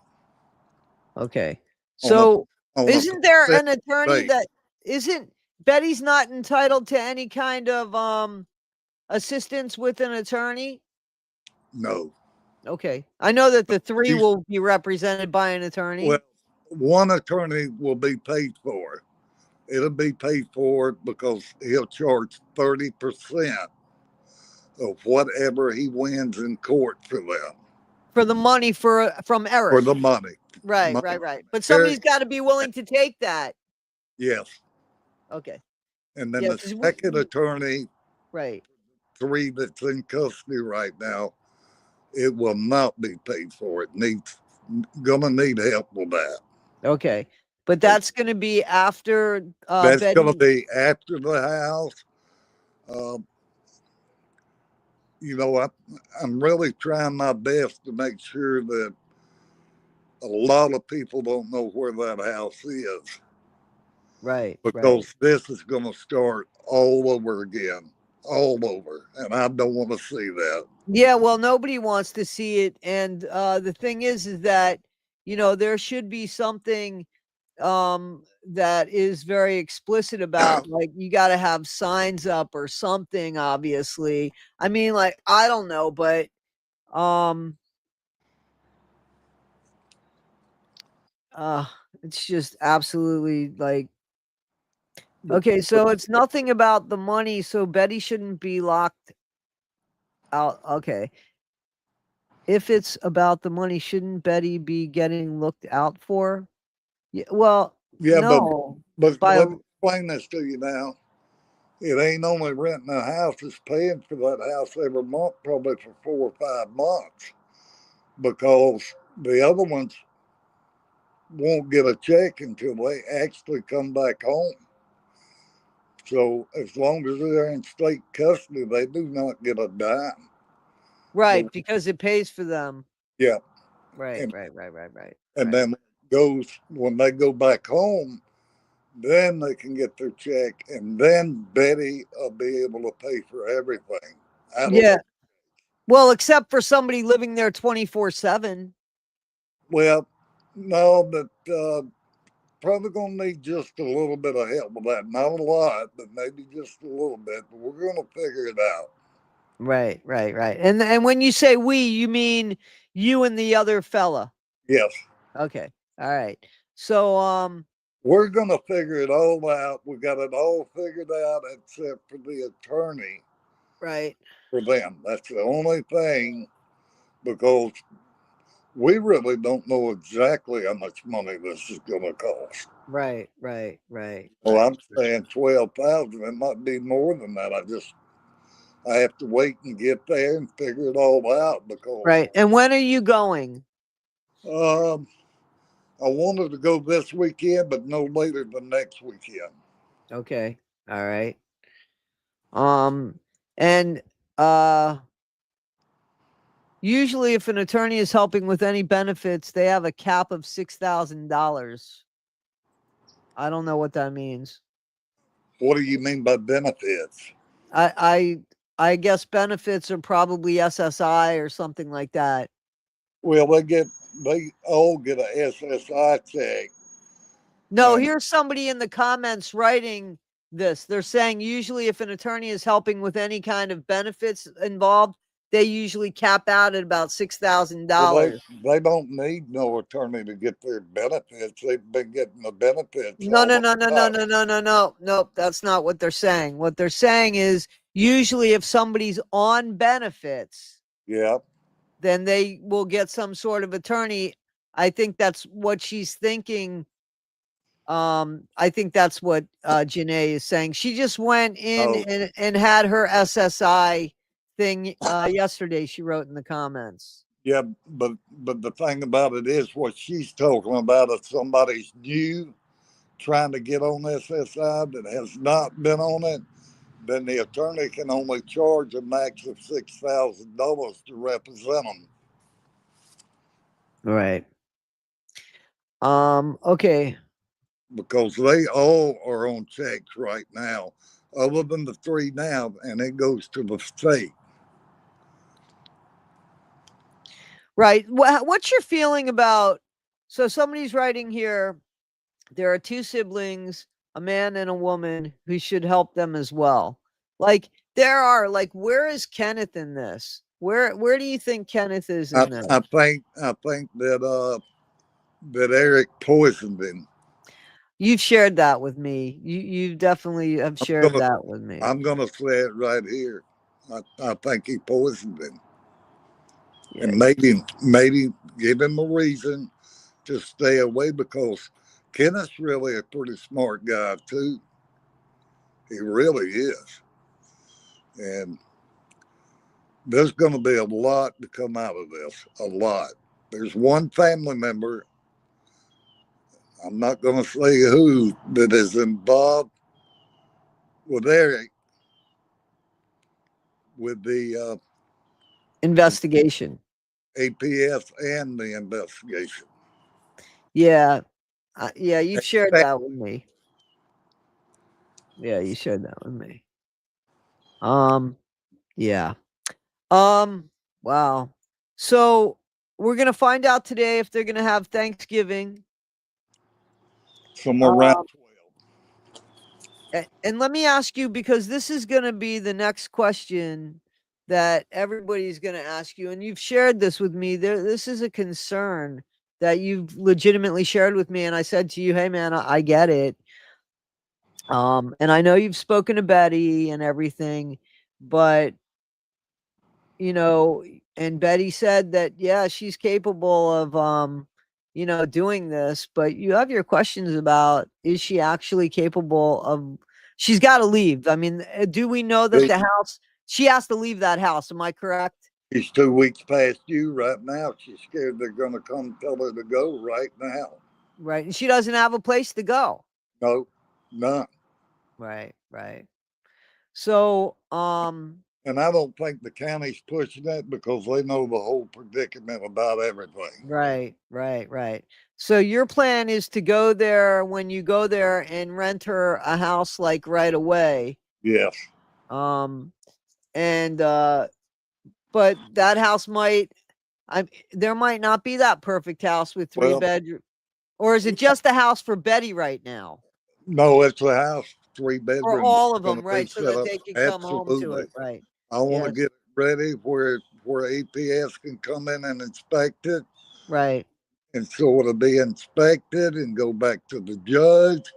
Okay.
on a
So
on a
isn't there
percent
an attorney
base.
that isn't Betty's not entitled to any kind of assistance with an attorney?
No,
Okay. I know that the 3
she's
will be represented by an
well.
attorney.
One attorney will be paid for. It'll be paid for because he'll charge 30% of whatever he wins in court for them
For the money from
for
Eric.
the money.
Right,
Money.
right, right. But somebody's
Eric,
got to be willing to take that.
yes.
Okay.
And then
Yeah,
the
because
second attorney,
right.
3 that's in custody right now, it will not be paid for. It needs gonna need help with that.
Okay. But that's going to be after
That's gonna
Betty.
be after the house. Uh, I'm really trying my best to make sure that a lot of people don't know where that house is
Right, right.
because this is going to start all over again, all over. And I don't want to see that.
Yeah, well, nobody wants to see it, and the thing is that there should be something that is very explicit about, like, you got to have signs up or something, obviously. I mean, like, I don't know, but um uh it's just absolutely like, okay, so it's nothing about the money, so Betty shouldn't be locked out. Okay. If it's about the money, shouldn't Betty be getting looked out for? Yeah, well,
Yeah,
no,
but
by
let me explain this to you now. It ain't only renting a house, it's paying for that house every month, probably for 4 or 5 months, because the other ones won't get a check until they actually come back home. So as long as they're in state custody, they do not get a dime.
right,
But
because it pays for them.
yeah,
Right,
and
right, right, right, right,
and
right.
then goes when they go back home, then they can get their check, and then Betty will be able to pay for everything out of
Yeah.
the.
Well, except for somebody living there 24/7.
Well, no, but probably gonna need just a little bit of help with that. Not a lot, but maybe just a little bit. But we're gonna figure it out.
Right, right, right. And when you say we, you mean you and the other fella.
Yes,
Okay. All right. So
we're gonna figure it all out. We got it all figured out except for the attorney
right.
for them. That's the only thing because we really don't know exactly how much money this is gonna cost.
Right, right, right,
Well,
right.
I'm saying 12,000. It might be more than that. I have to wait and get there and figure it all out because
Right. And when are you going?
um, I wanted to go this weekend, but no later than next weekend.
Okay. All right. And uh usually if an attorney is helping with any benefits, they have a cap of $6,000. I don't know what that means.
What do you mean by benefits?
I I guess benefits are probably SSI or something like that.
Well, they all get a SSI check,
No,
and
here's somebody in the comments writing this. They're saying usually if an attorney is helping with any kind of benefits involved, they usually cap out at about
well,
$6,000.
they don't need no attorney to get their benefits. They've been getting the benefits
No,
all
no,
their
no, no, no,
life.
no, no, no, no. Nope, that's not what they're saying. What they're saying is usually if somebody's on benefits,
Yeah.
then they will get some sort of attorney. I think that's what she's thinking. I think that's what Janae is saying. She just went in
No.
and had her SSI thing yesterday, she wrote in the comments.
Yeah, but the thing about it is, what she's talking about is somebody's new trying to get on SSI that has not been on it. Then the attorney can only charge a max of $6,000 to represent them
Right. Okay.
because they all are on checks right now, other than the three now, and it goes to the state.
Right. What's your feeling about? So somebody's writing here. There are two siblings, a man and a woman, who should help them as well. Like there are. Like where is Kenneth in this? Where do you think Kenneth is
I,
in this?
I think that Eric poisoned him.
You've shared that with me. You definitely have
I'm
shared
gonna
that with me.
I'm gonna say it right here. I think he poisoned him
Yeah.
and maybe give him a reason to stay away because Kenneth's really a pretty smart guy too. He really is, and there's going to be a lot to come out of this. A lot. There's one family member. I'm not going to say who that is involved with Eric with the
Investigation.
APS and the investigation.
Yeah. Yeah, you've shared that with me. Yeah, you shared that with me. Um, yeah. Wow. So we're gonna find out today if they're gonna have Thanksgiving.
Somewhere around
Um,
12.
and let me ask you because this is gonna be the next question that everybody's gonna ask you, and you've shared this with me. This is a concern that you've legitimately shared with me, and I said to you, "Hey, man, I get it." And I know you've spoken to Betty and everything, but you know, and Betty said that, yeah, she's capable of, doing this, but you have your questions about, is she actually capable of, she's got to leave. I mean, do we know that the house, she has to leave that house? Am I correct?
She's 2 weeks past due right now. She's scared they're going to come tell her to go right now.
Right. And she doesn't have a place to go.
No, none.
Right. So,
and I don't think the county's pushing that because they know the whole predicament about everything.
right. So your plan is to go there when you go there and rent her a house like right away.
Yes.
And but that house there might not be that perfect house with three bedroom, or is it just a house for Betty right now?
No, it's a house, 3 bedrooms.
For all of them, right? So that they can come home to it, right?
I want to get it ready where APS can come in and inspect it.
Right.
And so it'll be inspected and go back to the judge,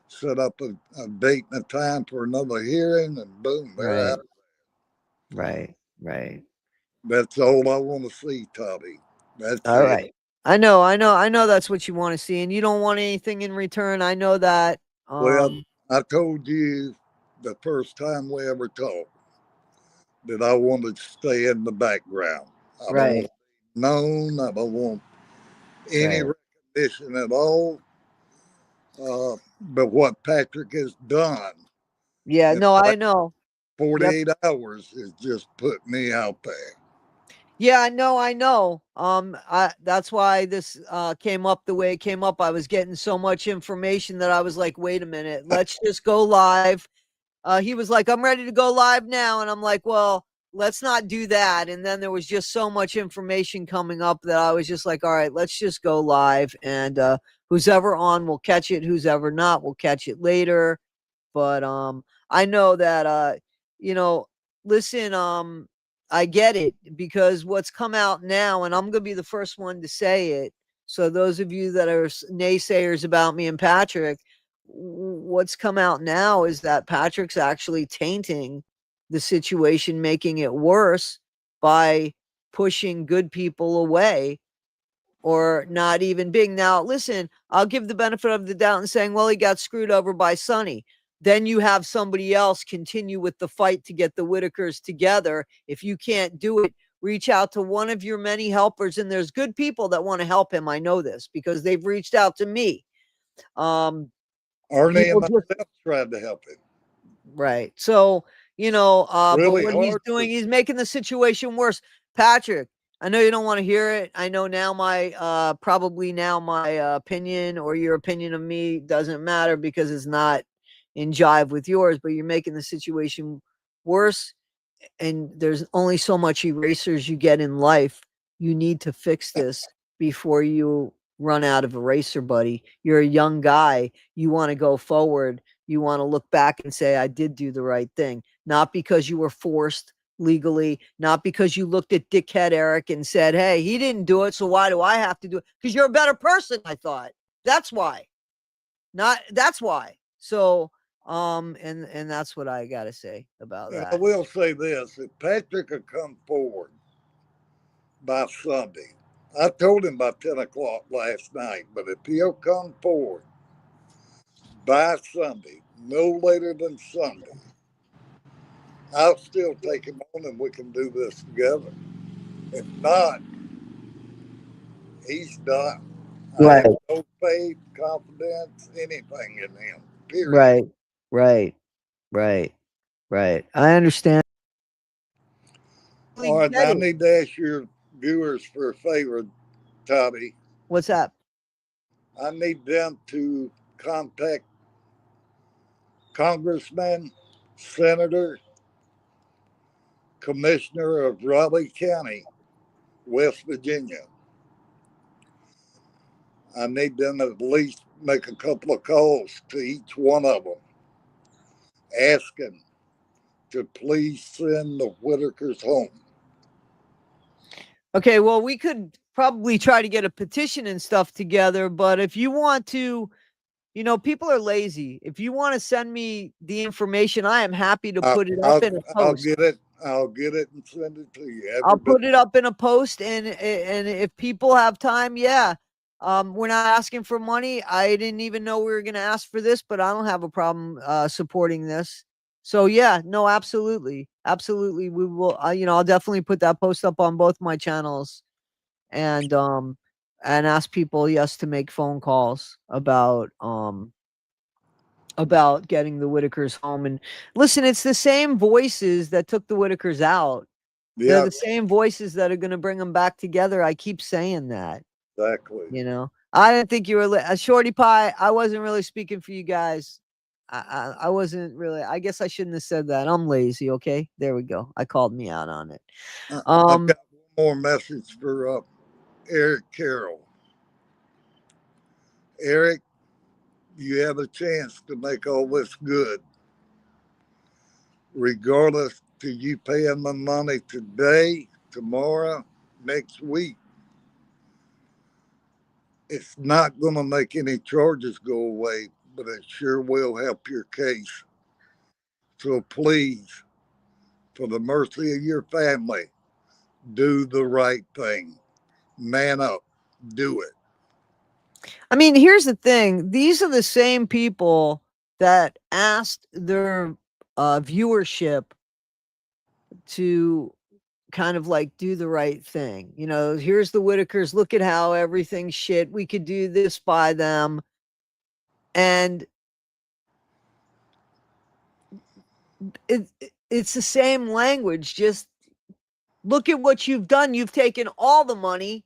set up a date and a time for another hearing, and boom, they're out.
Right.
That's all I want to see, Tommy. That's
all
it.
Right. I know that's what you want to see, and you don't want anything in return. I know that.
Well, I told you the first time we ever talked that I wanted to stay in the background. I don't want to be known. I don't want any recognition at all. But what Patrick has done,
yeah, no, I know.
48 hours has just put me out there.
Yeah, no, I know. That's why this came up the way it came up. I was getting so much information that I was like, wait a minute, let's just go live. He was like, I'm ready to go live now. And I'm like, well, let's not do that. And then there was just so much information coming up that I was just like, all right, let's just go live. And who's ever on will catch it. Who's ever not will catch it later. But I know that listen, I get it, because what's come out now, and I'm gonna be the first one to say it. So those of you that are naysayers about me and Patrick, what's come out now is that Patrick's actually tainting the situation, making it worse by pushing good people away or not even being. Now, listen, I'll give the benefit of the doubt and saying, well, he got screwed over by Sonny. Then you have somebody else continue with the fight to get the Whittakers together. If you can't do it, reach out to one of your many helpers. And there's good people that want to help him. I know this because they've reached out to me.
Arnie and myself tried to help him.
Right. So,
really,
but what he's doing, he's making the situation worse. Patrick, I know you don't want to hear it. I know now probably now my opinion or your opinion of me doesn't matter because it's not in jive with yours, but you're making the situation worse. And there's only so much erasers you get in life. You need to fix this before you run out of eraser, buddy. You're a young guy. You want to go forward. You want to look back and say, I did do the right thing, not because you were forced legally, not because you looked at dickhead Eric and said, hey, he didn't do it, so why do I have to do it? Because you're a better person, I thought. That's why. That's why. So, and that's what I got to say about that.
I will say this: if Patrick could come forward by Sunday, I told him by 10 o'clock last night, but if he'll come forward by Sunday, no later than Sunday, I'll still take him on and we can do this together. If not, he's done. I have no faith, confidence, anything in him. Period.
Right. I understand.
All right, now I need to ask your viewers for a favor, Tommy.
What's that?
I need them to contact Congressman, Senator, Commissioner of Raleigh County, West Virginia. I need them to at least make a couple of calls to each one of them, asking to please send the Whittakers home.
Okay, well, we could probably try to get a petition and stuff together, but if you want to, people are lazy. If you want to send me the information, I am happy to put it up in a post.
I'll get it and send it to you.
I'll put it up in a post, and if people have time, yeah, We're not asking for money. I didn't even know we were going to ask for this, but I don't have a problem supporting this. So yeah, no, absolutely, absolutely. We will. I'll definitely put that post up on both my channels, and ask people, yes, to make phone calls about getting the Whittakers home. And listen, it's the same voices that took the Whittakers out. They're
Yeah,
the same voices that are going to bring them back together. I keep saying that.
exactly.
I didn't think you were a Shorty Pie. I wasn't really speaking for you guys. I wasn't really. I guess I shouldn't have said that. I'm lazy. Okay, there we go. I called me out on it.
I've got one more message for Eric Carroll. Eric, you have a chance to make all this good, regardless to you paying my money today, tomorrow, next week. It's not going to make any charges go away, but it sure will help your case. So please, for the mercy of your family, do the right thing. Man up. Do it.
I mean, here's the thing. These are the same people that asked their viewership to kind of like do the right thing. Here's the Whittakers. Look at how everything's shit. We could do this by them. And it's the same language. Just look at what you've done. You've taken all the money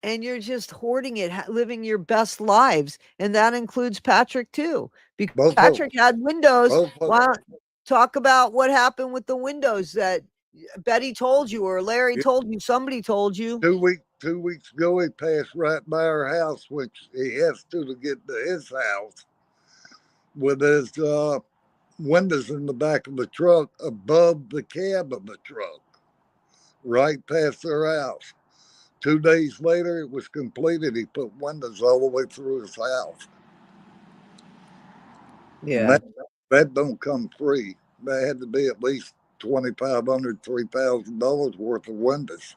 and you're just hoarding it, living your best lives. And that includes Patrick too, because
Both of them.
Patrick had windows.
Both of
Why
them.
don't talk about what happened with the windows that Betty told you, or Larry
Yeah.
told you, somebody told you?
2 weeks ago, he passed right by our house, which he has to get to his house, with his windows in the back of the truck above the cab of the truck, right past their house. 2 days later, it was completed. He put windows all the way through his house. And
Yeah.
that don't come free. That had to be at least $2,500, $3,000 worth of windows.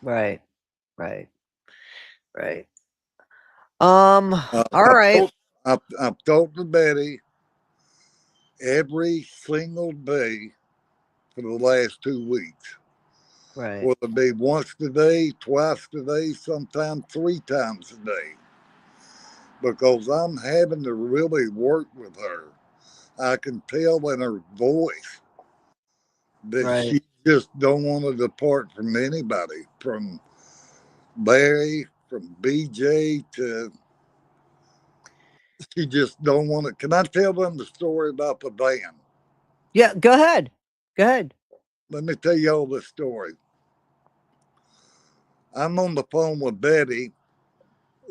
Right. Right. Right. All
I've,
right.
told, I've talked to Betty every single day for the last 2 weeks.
Right.
Whether it be once a day, twice a day, sometimes 3 times a day. Because I'm having to really work with her. I can tell in her voice that
Right.
she just don't want to depart from anybody, from Larry, from BJ to she just don't want to. Can I tell them the story about the van?
Yeah, go ahead. Go ahead.
Let me tell you all the story. I'm on the phone with Betty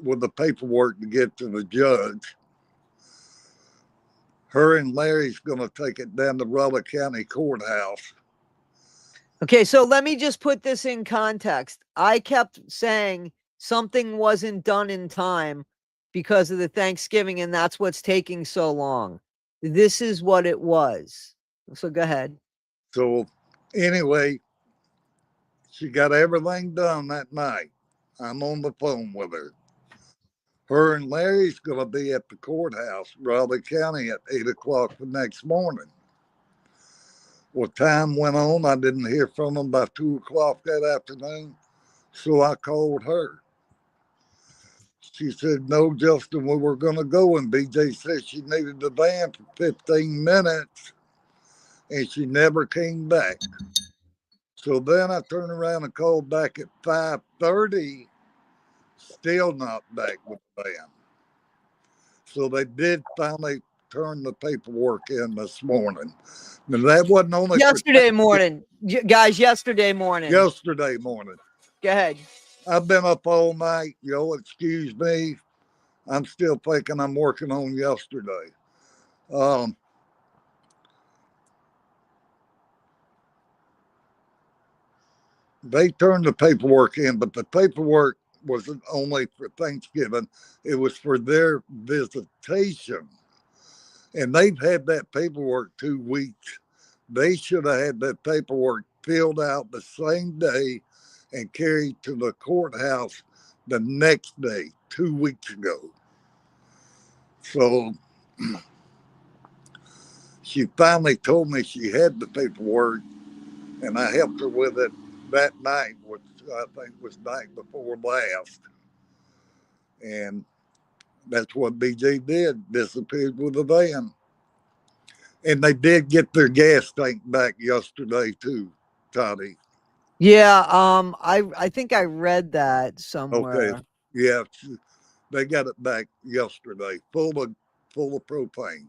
with the paperwork to get to the judge. Her and Larry's going to take it down to Raleigh County Courthouse.
Okay, so let me just put this in context. I kept saying something wasn't done in time because of the Thanksgiving, and that's what's taking so long. This is what it was. So go ahead.
So, anyway, she got everything done that night. I'm on the phone with her. Her and Larry's going to be at the courthouse, Raleigh County, at 8 o'clock the next morning. Well, time went on. I didn't hear from them by 2 o'clock that afternoon. So I called her. She said, no, Justin, we were going to go. And BJ said she needed the van for 15 minutes and she never came back. So then I turned around and called back at 5:30, still not back with the van. So they did finally turn the paperwork in this morning. Now, that wasn't only for
Yesterday morning, guys, yesterday morning.
yesterday morning.
Go ahead.
I've been up all night. You'll excuse me. I'm still thinking I'm working on yesterday. Um, they turned the paperwork in, but the paperwork wasn't only for Thanksgiving, it was for their visitation. And they've had that paperwork 2 weeks. They should have had that paperwork filled out the same day and carried to the courthouse the next day, 2 weeks ago. So she finally told me she had the paperwork, and I helped her with it that night, which I think was night before last. And that's what BJ did, disappeared with the van. And they did get their gas tank back yesterday too, Toddy.
Yeah, I think I read that
Okay.
somewhere.
Yeah, they got it back yesterday, full of propane.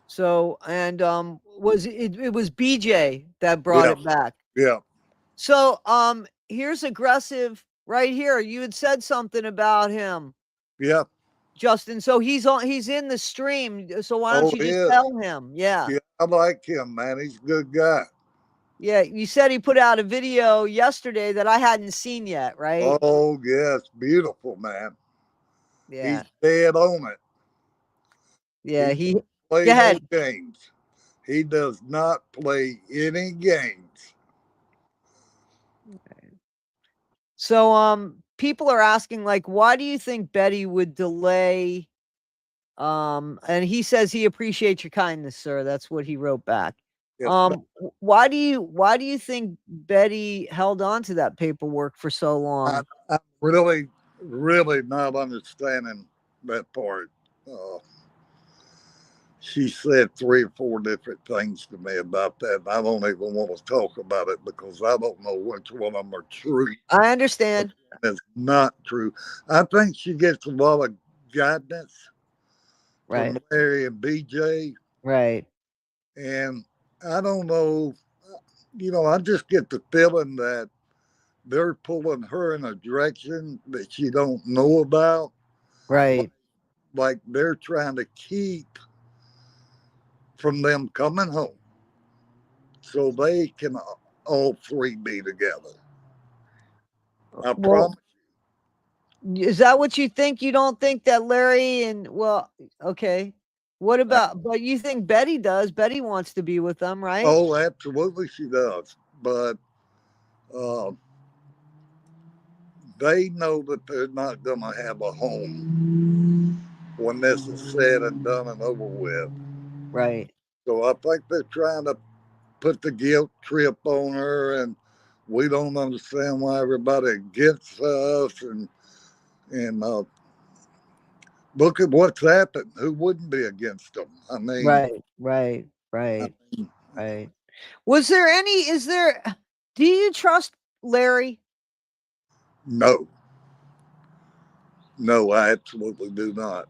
So, and was it was BJ that brought
Yeah,
it back.
yeah,
So, here's aggressive right here. You had said something about him,
yeah.
Justin. So he's in the stream. So why don't
Oh,
you
he
just
is.
tell him? Yeah.
Yeah, I like him, man. He's a good guy.
Yeah, you said he put out a video yesterday that I hadn't seen yet, right?
Oh, yes, beautiful, man. He's
Yeah.
dead on it.
Yeah,
He
he
don't play
go
no
ahead.
games. He does not play any games.
So people are asking like why do you think Betty would delay and he says he appreciates your kindness, sir. That's what he wrote back.
Yes, man.
Why do you think Betty held on to that paperwork for so long?
I'm really not understanding that part. Uh, she said 3 or 4 different things to me about that. And I don't even want to talk about it because I don't know which one of them are true.
I understand.
It's not true. I think she gets a lot of guidance
Right.
from Larry and BJ.
Right.
And I don't know, I just get the feeling that they're pulling her in a direction that she don't know about. Like,
Right.
like they're trying to keep from them coming home so they can all three be together. I
Well,
promise.
is that what you think? You don't think that Larry and well, okay. What
I,
about but you think Betty does? Betty wants to be with them, right?
oh, absolutely, she does. But uh, they know that they're not going to have a home when this is said and done and over with.
Right.
So I think they're trying to put the guilt trip on her, and we don't understand why everybody gets us. And look at what's happened. Who wouldn't be against them? I mean,
Right. Right.
I
Right.
mean,
Right. Was there any is there do you trust Larry?
no, no, I absolutely do not.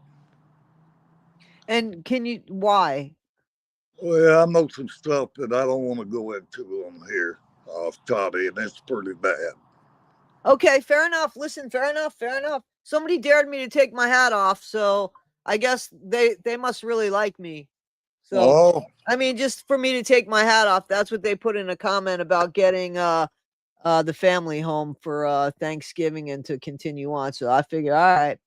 And can you why?
Well, I know some stuff that I don't want to go into on here, Toddy, and it's pretty bad.
Okay, fair enough. Listen, fair enough, fair enough. Somebody dared me to take my hat off, so I guess they must really like me. So,
Oh,
I mean, just for me to take my hat off, that's what they put in a comment about getting the family home for Thanksgiving and to continue on. So I figured, all right.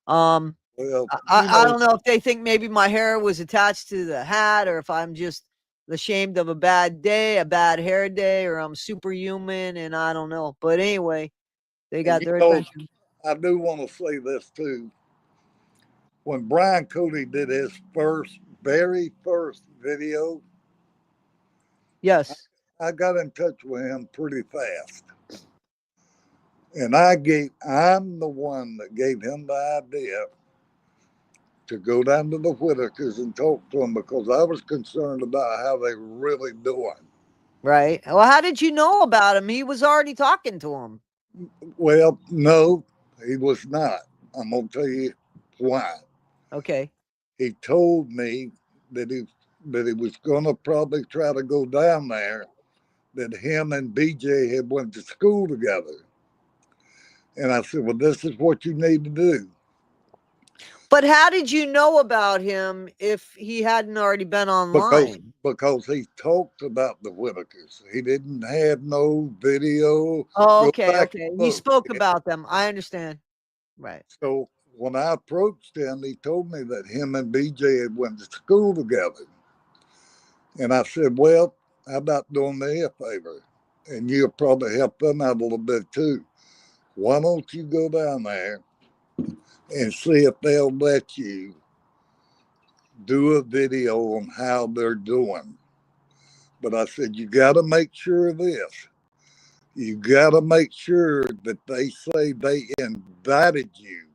Um
well,
I don't know if they think maybe my hair was attached to the hat or if I'm just ashamed of a bad day, a bad hair day, or I'm superhuman and I don't know. But anyway, they
and
got their attention.
I do want to say this too. When Brian Cody did his very first video,
Yes.
I got in touch with him pretty fast. And I'm the one that gave him the idea to go down to the Whittakers and talk to them because I was concerned about how they were really doing.
Right. Well, how did you know about him? He was already talking to him.
Well, no, he was not. I'm going to tell you why.
Okay.
He told me that he was going to probably try to go down there, that him and BJ had went to school together. And I said, well, this is what you need to do.
But how did you know about him if he hadn't already been
because
online?
because he talked about the Whitakers. He didn't have no video.
Oh,
Go
okay,
back
okay.
and
He
look.
spoke about them. I understand. Right.
So when I approached him, he told me that him and BJ had went to school together. And I said, well, how about doing me a favor? And you'll probably help them out a little bit too. Why don't you go down there and see if they'll let you do a video on how they're doing? But I said, you got to make sure of this. You got to make sure that they say they invited you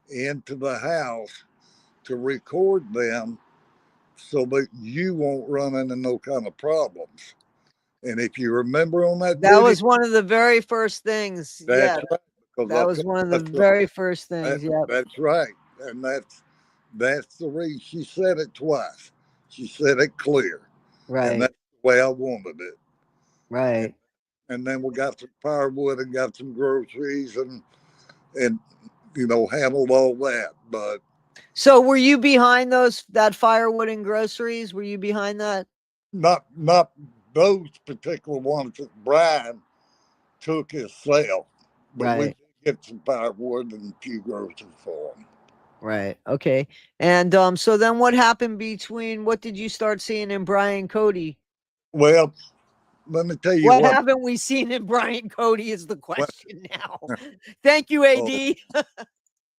into the house to record them so that you won't run into no kind of problems. And if you remember on that
That
video,
was one of the very first things.
that's
Yeah,
right. Because
that was one of the very first things. Yeah,
that's right. And that's the reason she said it twice. She said it clear. And
right,
that's the way I wanted it. And,
right.
and then we got some firewood and got some groceries and handled all that. But
So were you behind that firewood and groceries? Were you behind that?
not those particular ones that Brian took himself, but we
Right,
did get some firewood and a few groceries for him.
right. Okay. And so then what happened what did you start seeing in Brian Cody?
Well, let me tell you
What
what.
haven't we seen in Brian Cody is the
what
question now. Thank you,
oh,
AD.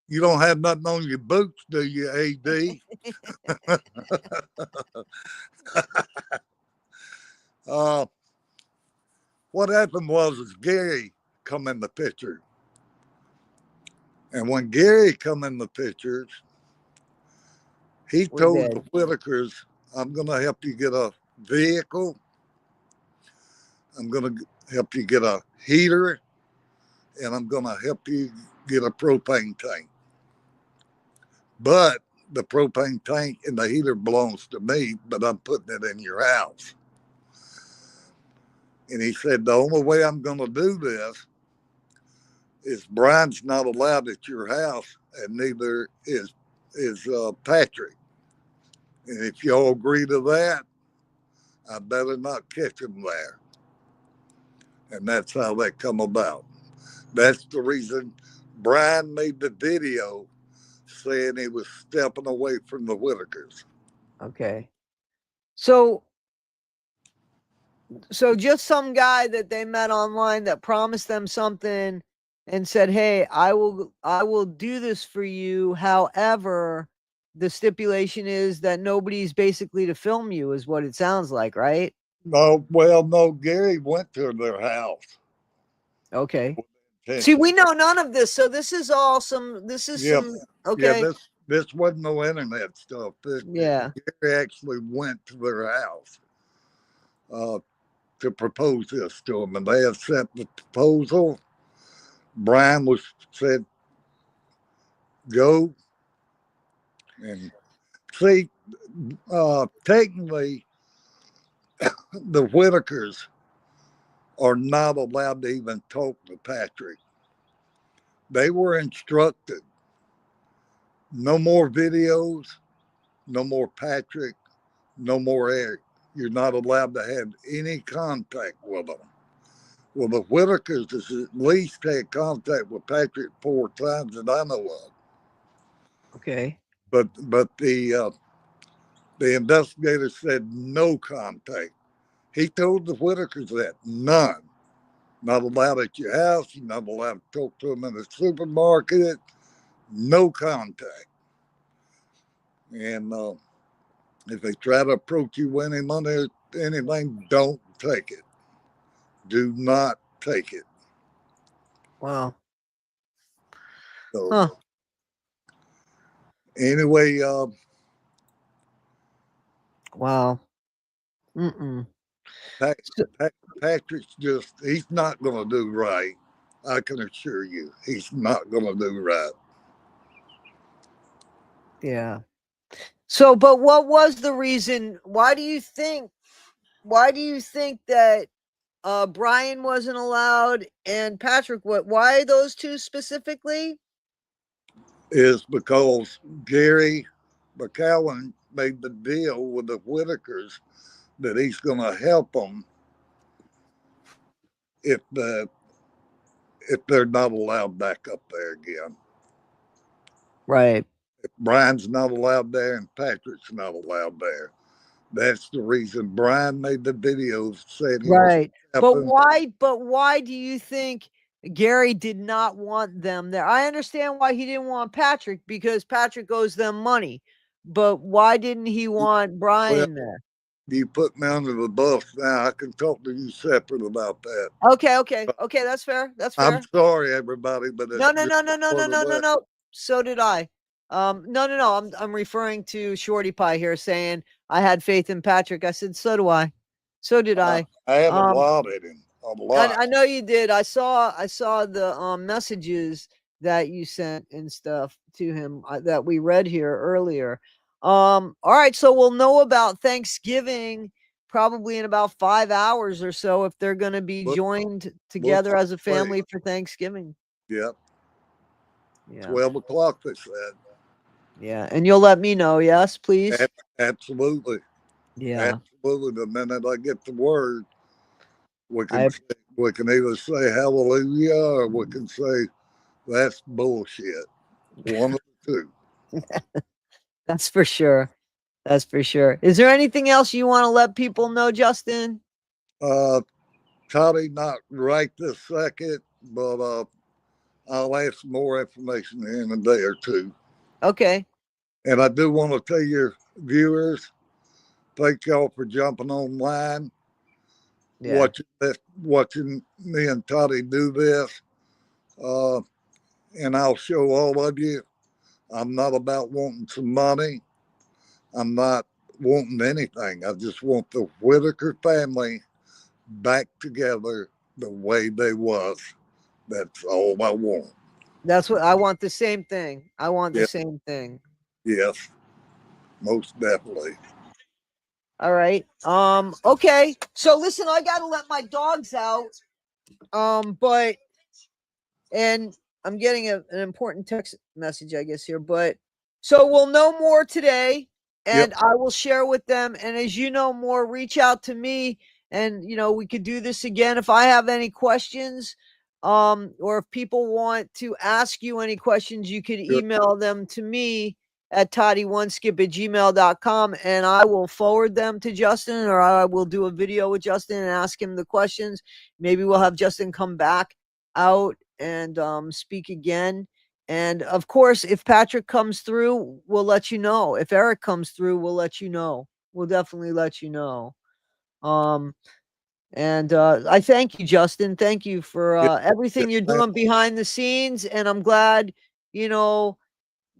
you don't have nothing on your boots, do you, AD? uh, what happened was is Gary come in the picture. And when Gary come in the pictures, he
We're
told the
dead.
Whittakers, I'm going to help you get a vehicle. I'm going to help you get a heater. And I'm going to help you get a propane tank. But the propane tank and the heater belongs to me, but I'm putting it in your house. And he said, the only way I'm going to do this is Brian's not allowed at your house, and neither is Patrick. And if y'all agree to that, I better not catch him there. And that's how that come about. That's the reason Brian made the video saying he was stepping away from the Whittakers.
Okay. So just some guy that they met online that promised them something and said, "Hey, I will do this for you. However, the stipulation is that nobody's basically to film you," is what it sounds like, right?
No, Gary went to their house.
Okay. See, we know none of this, so this is
Yeah,
some
yeah.
okay.
This wasn't no internet stuff.
Yeah.
Gary actually went to their house uh, to propose this to them, and they had sent the proposal. Brian was said, "Go and see." Technically, the Whittakers are not allowed to even talk to Patrick. They were instructed no more videos, no more Patrick, no more Eric. You're not allowed to have any contact with them. Well, the Whittakers has at least had contact with Patrick 4 times that I know of.
Okay.
But the investigator said no contact. He told the Whittakers that none. Not allowed at your house. You're not allowed to talk to them in the supermarket. No contact. And if they try to approach you with any money, anything, don't take it. Do not take it.
Wow.
So
Huh.
anyway,
Wow. Mm-mm.
Pat,
So,
Patrick's he's not going to do right. I can assure you, he's not going to do right.
yeah. So, but what was the reason? Why do you think that Brian wasn't allowed and Patrick what why those two specifically?
Is because Gary McCowan made the deal with the Whittakers that he's going to help them if they're not allowed back up there again.
Right.
If Brian's not allowed there and Patrick's not allowed there, that's the reason Brian made the videos saying he was
Right.
helping.
But why do you think Gary did not want them there. I understand why he didn't want Patrick, because Patrick owes them money. But why didn't he want
Well,
Brian there?
you put me under the bus now. I can talk to you separate about that.
Okay, that's fair. That's
I'm
fair.
sorry, everybody, but it's
No, no,
just
no, no, no,
what
no,
it
no, no,
was.
no. So did I. No. I'm referring to Shorty Pie here, saying I had faith in Patrick. I said, so do I. So did I.
I have a
Um,
lot in him, a lot.
I know you did. I saw the messages that you sent and stuff to him that we read here earlier. All right, so we'll know about Thanksgiving probably in about 5 hours or so, if they're going to be
Look,
joined
looks
together as a
like,
family for Thanksgiving.
yep,
Yeah.
12 o'clock, they said.
Yeah, and you'll let me know, yes, please.
Absolutely.
Yeah.
Absolutely. The minute I get the word,
I
we can either say hallelujah or we can say that's bullshit. One of the two.
That's for sure. That's for sure. Is there anything else you want to let people know, Justin?
Uh, Toddy, not right this second, but I'll have some more information in a day or two.
Okay.
And I do want to tell your viewers, thank y'all for jumping online,
Yeah.
watching me and Toddy do this. Uh, and I'll show all of you I'm not about wanting some money. I'm not wanting anything. I just want the Whittaker family back together the way they was. That's all I want.
That's what I want, the same thing. I want the
Yeah,
same thing.
yes, most definitely.
All right. Okay. So listen, I got to let my dogs out. But and I'm getting an important text message, I guess, here. But so we'll know more today,
Yep.
and I will share with them. And as you know more, reach out to me, and we could do this again if I have any questions. Or if people want to ask you any questions, you could
Sure.
email them to me at toddy1skip@gmail.com, and I will forward them to Justin, or I will do a video with Justin and ask him the questions. Maybe we'll have Justin come back out and speak again. And of course, if Patrick comes through, we'll let you know. If Eric comes through, we'll let you know. We'll definitely let you know. Um, and I thank you, Justin. Thank you for
Yes,
everything
yes,
you're
ma'am.
doing behind the scenes. And I'm glad, you know,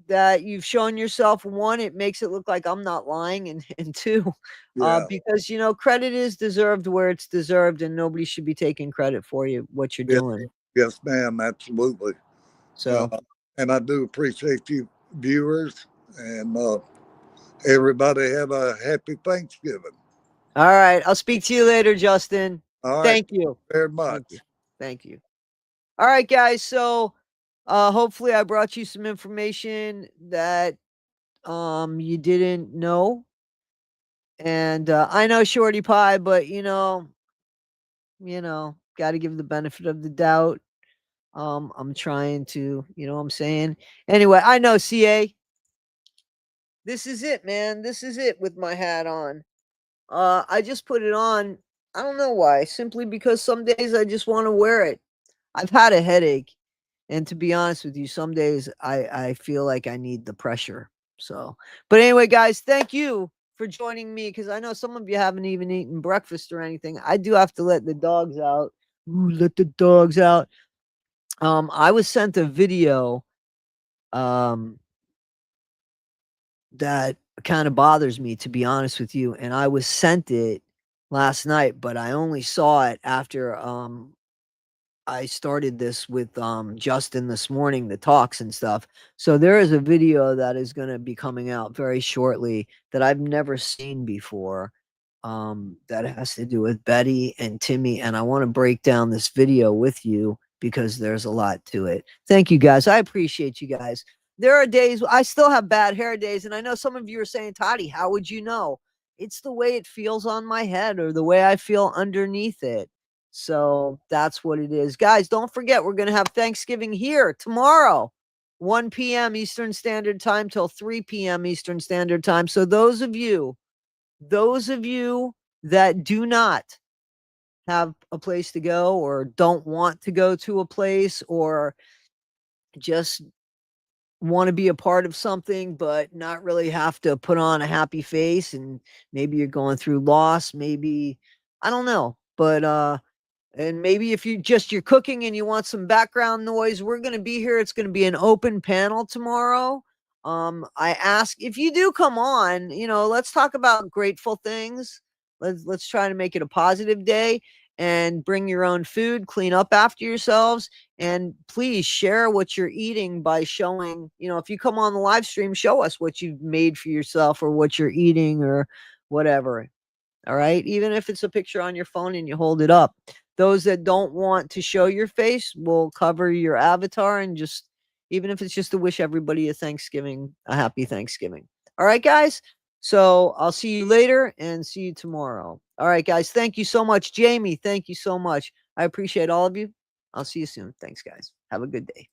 that you've shown yourself. One, it makes it look like I'm not lying, and two,
Yeah.
because credit is deserved where it's deserved, and nobody should be taking credit for what you're
Yes,
doing.
yes, ma'am. Absolutely.
So,
Uh, and I do appreciate you viewers and everybody have a happy Thanksgiving.
all right, I'll speak to you later, Justin.
All right.
Thank you.
Very
Thank you.
much.
Thank you. All right, guys. So, hopefully I brought you some information that you didn't know. And I know Shorty Pie, but got to give the benefit of the doubt. I'm trying to, what I'm saying. Anyway, I know, CA. This is it, man. This is it with my hat on. I just put it on. I don't know why. Simply because some days I just want to wear it. I've had a headache, and to be honest with you, some days I feel like I need the pressure. So, but anyway, guys, thank you for joining me, because I know some of you haven't even eaten breakfast or anything. I do have to let the dogs out. Ooh, let the dogs out. I was sent a video um that kind of bothers me, to be honest with you, and I was sent it last night, but I only saw it after I started this with Justin this morning, the talks and stuff. So there is a video that is going to be coming out very shortly that I've never seen before. That has to do with Betty and Timmy, and I want to break down this video with you because there's a lot to it. Thank you, guys. I appreciate you guys. There are days I still have bad hair days, and I know some of you are saying, Toddy, how would you know? It's the way it feels on my head or the way I feel underneath it. So that's what it is. Guys, don't forget, we're going to have Thanksgiving here tomorrow, 1 p.m. Eastern Standard Time till 3 p.m. Eastern Standard Time. So those of you that do not have a place to go or don't want to go to a place or just want to be a part of something but not really have to put on a happy face, and maybe you're going through loss, maybe I don't know, but and maybe if you're cooking and you want some background noise, we're going to be here. It's going to be an open panel tomorrow. I ask if you do come on, let's talk about grateful things. Let's try to make it a positive day and bring your own food, clean up after yourselves, and please share what you're eating by showing, if you come on the live stream, show us what you've made for yourself or what you're eating or whatever. All right. Even if it's a picture on your phone and you hold it up. Those that don't want to show your face will cover your avatar and just, even if it's just to wish everybody a happy Thanksgiving. All right, guys. So I'll see you later and see you tomorrow. All right, guys. Thank you so much. Jamie, thank you so much. I appreciate all of you. I'll see you soon. Thanks, guys. Have a good day.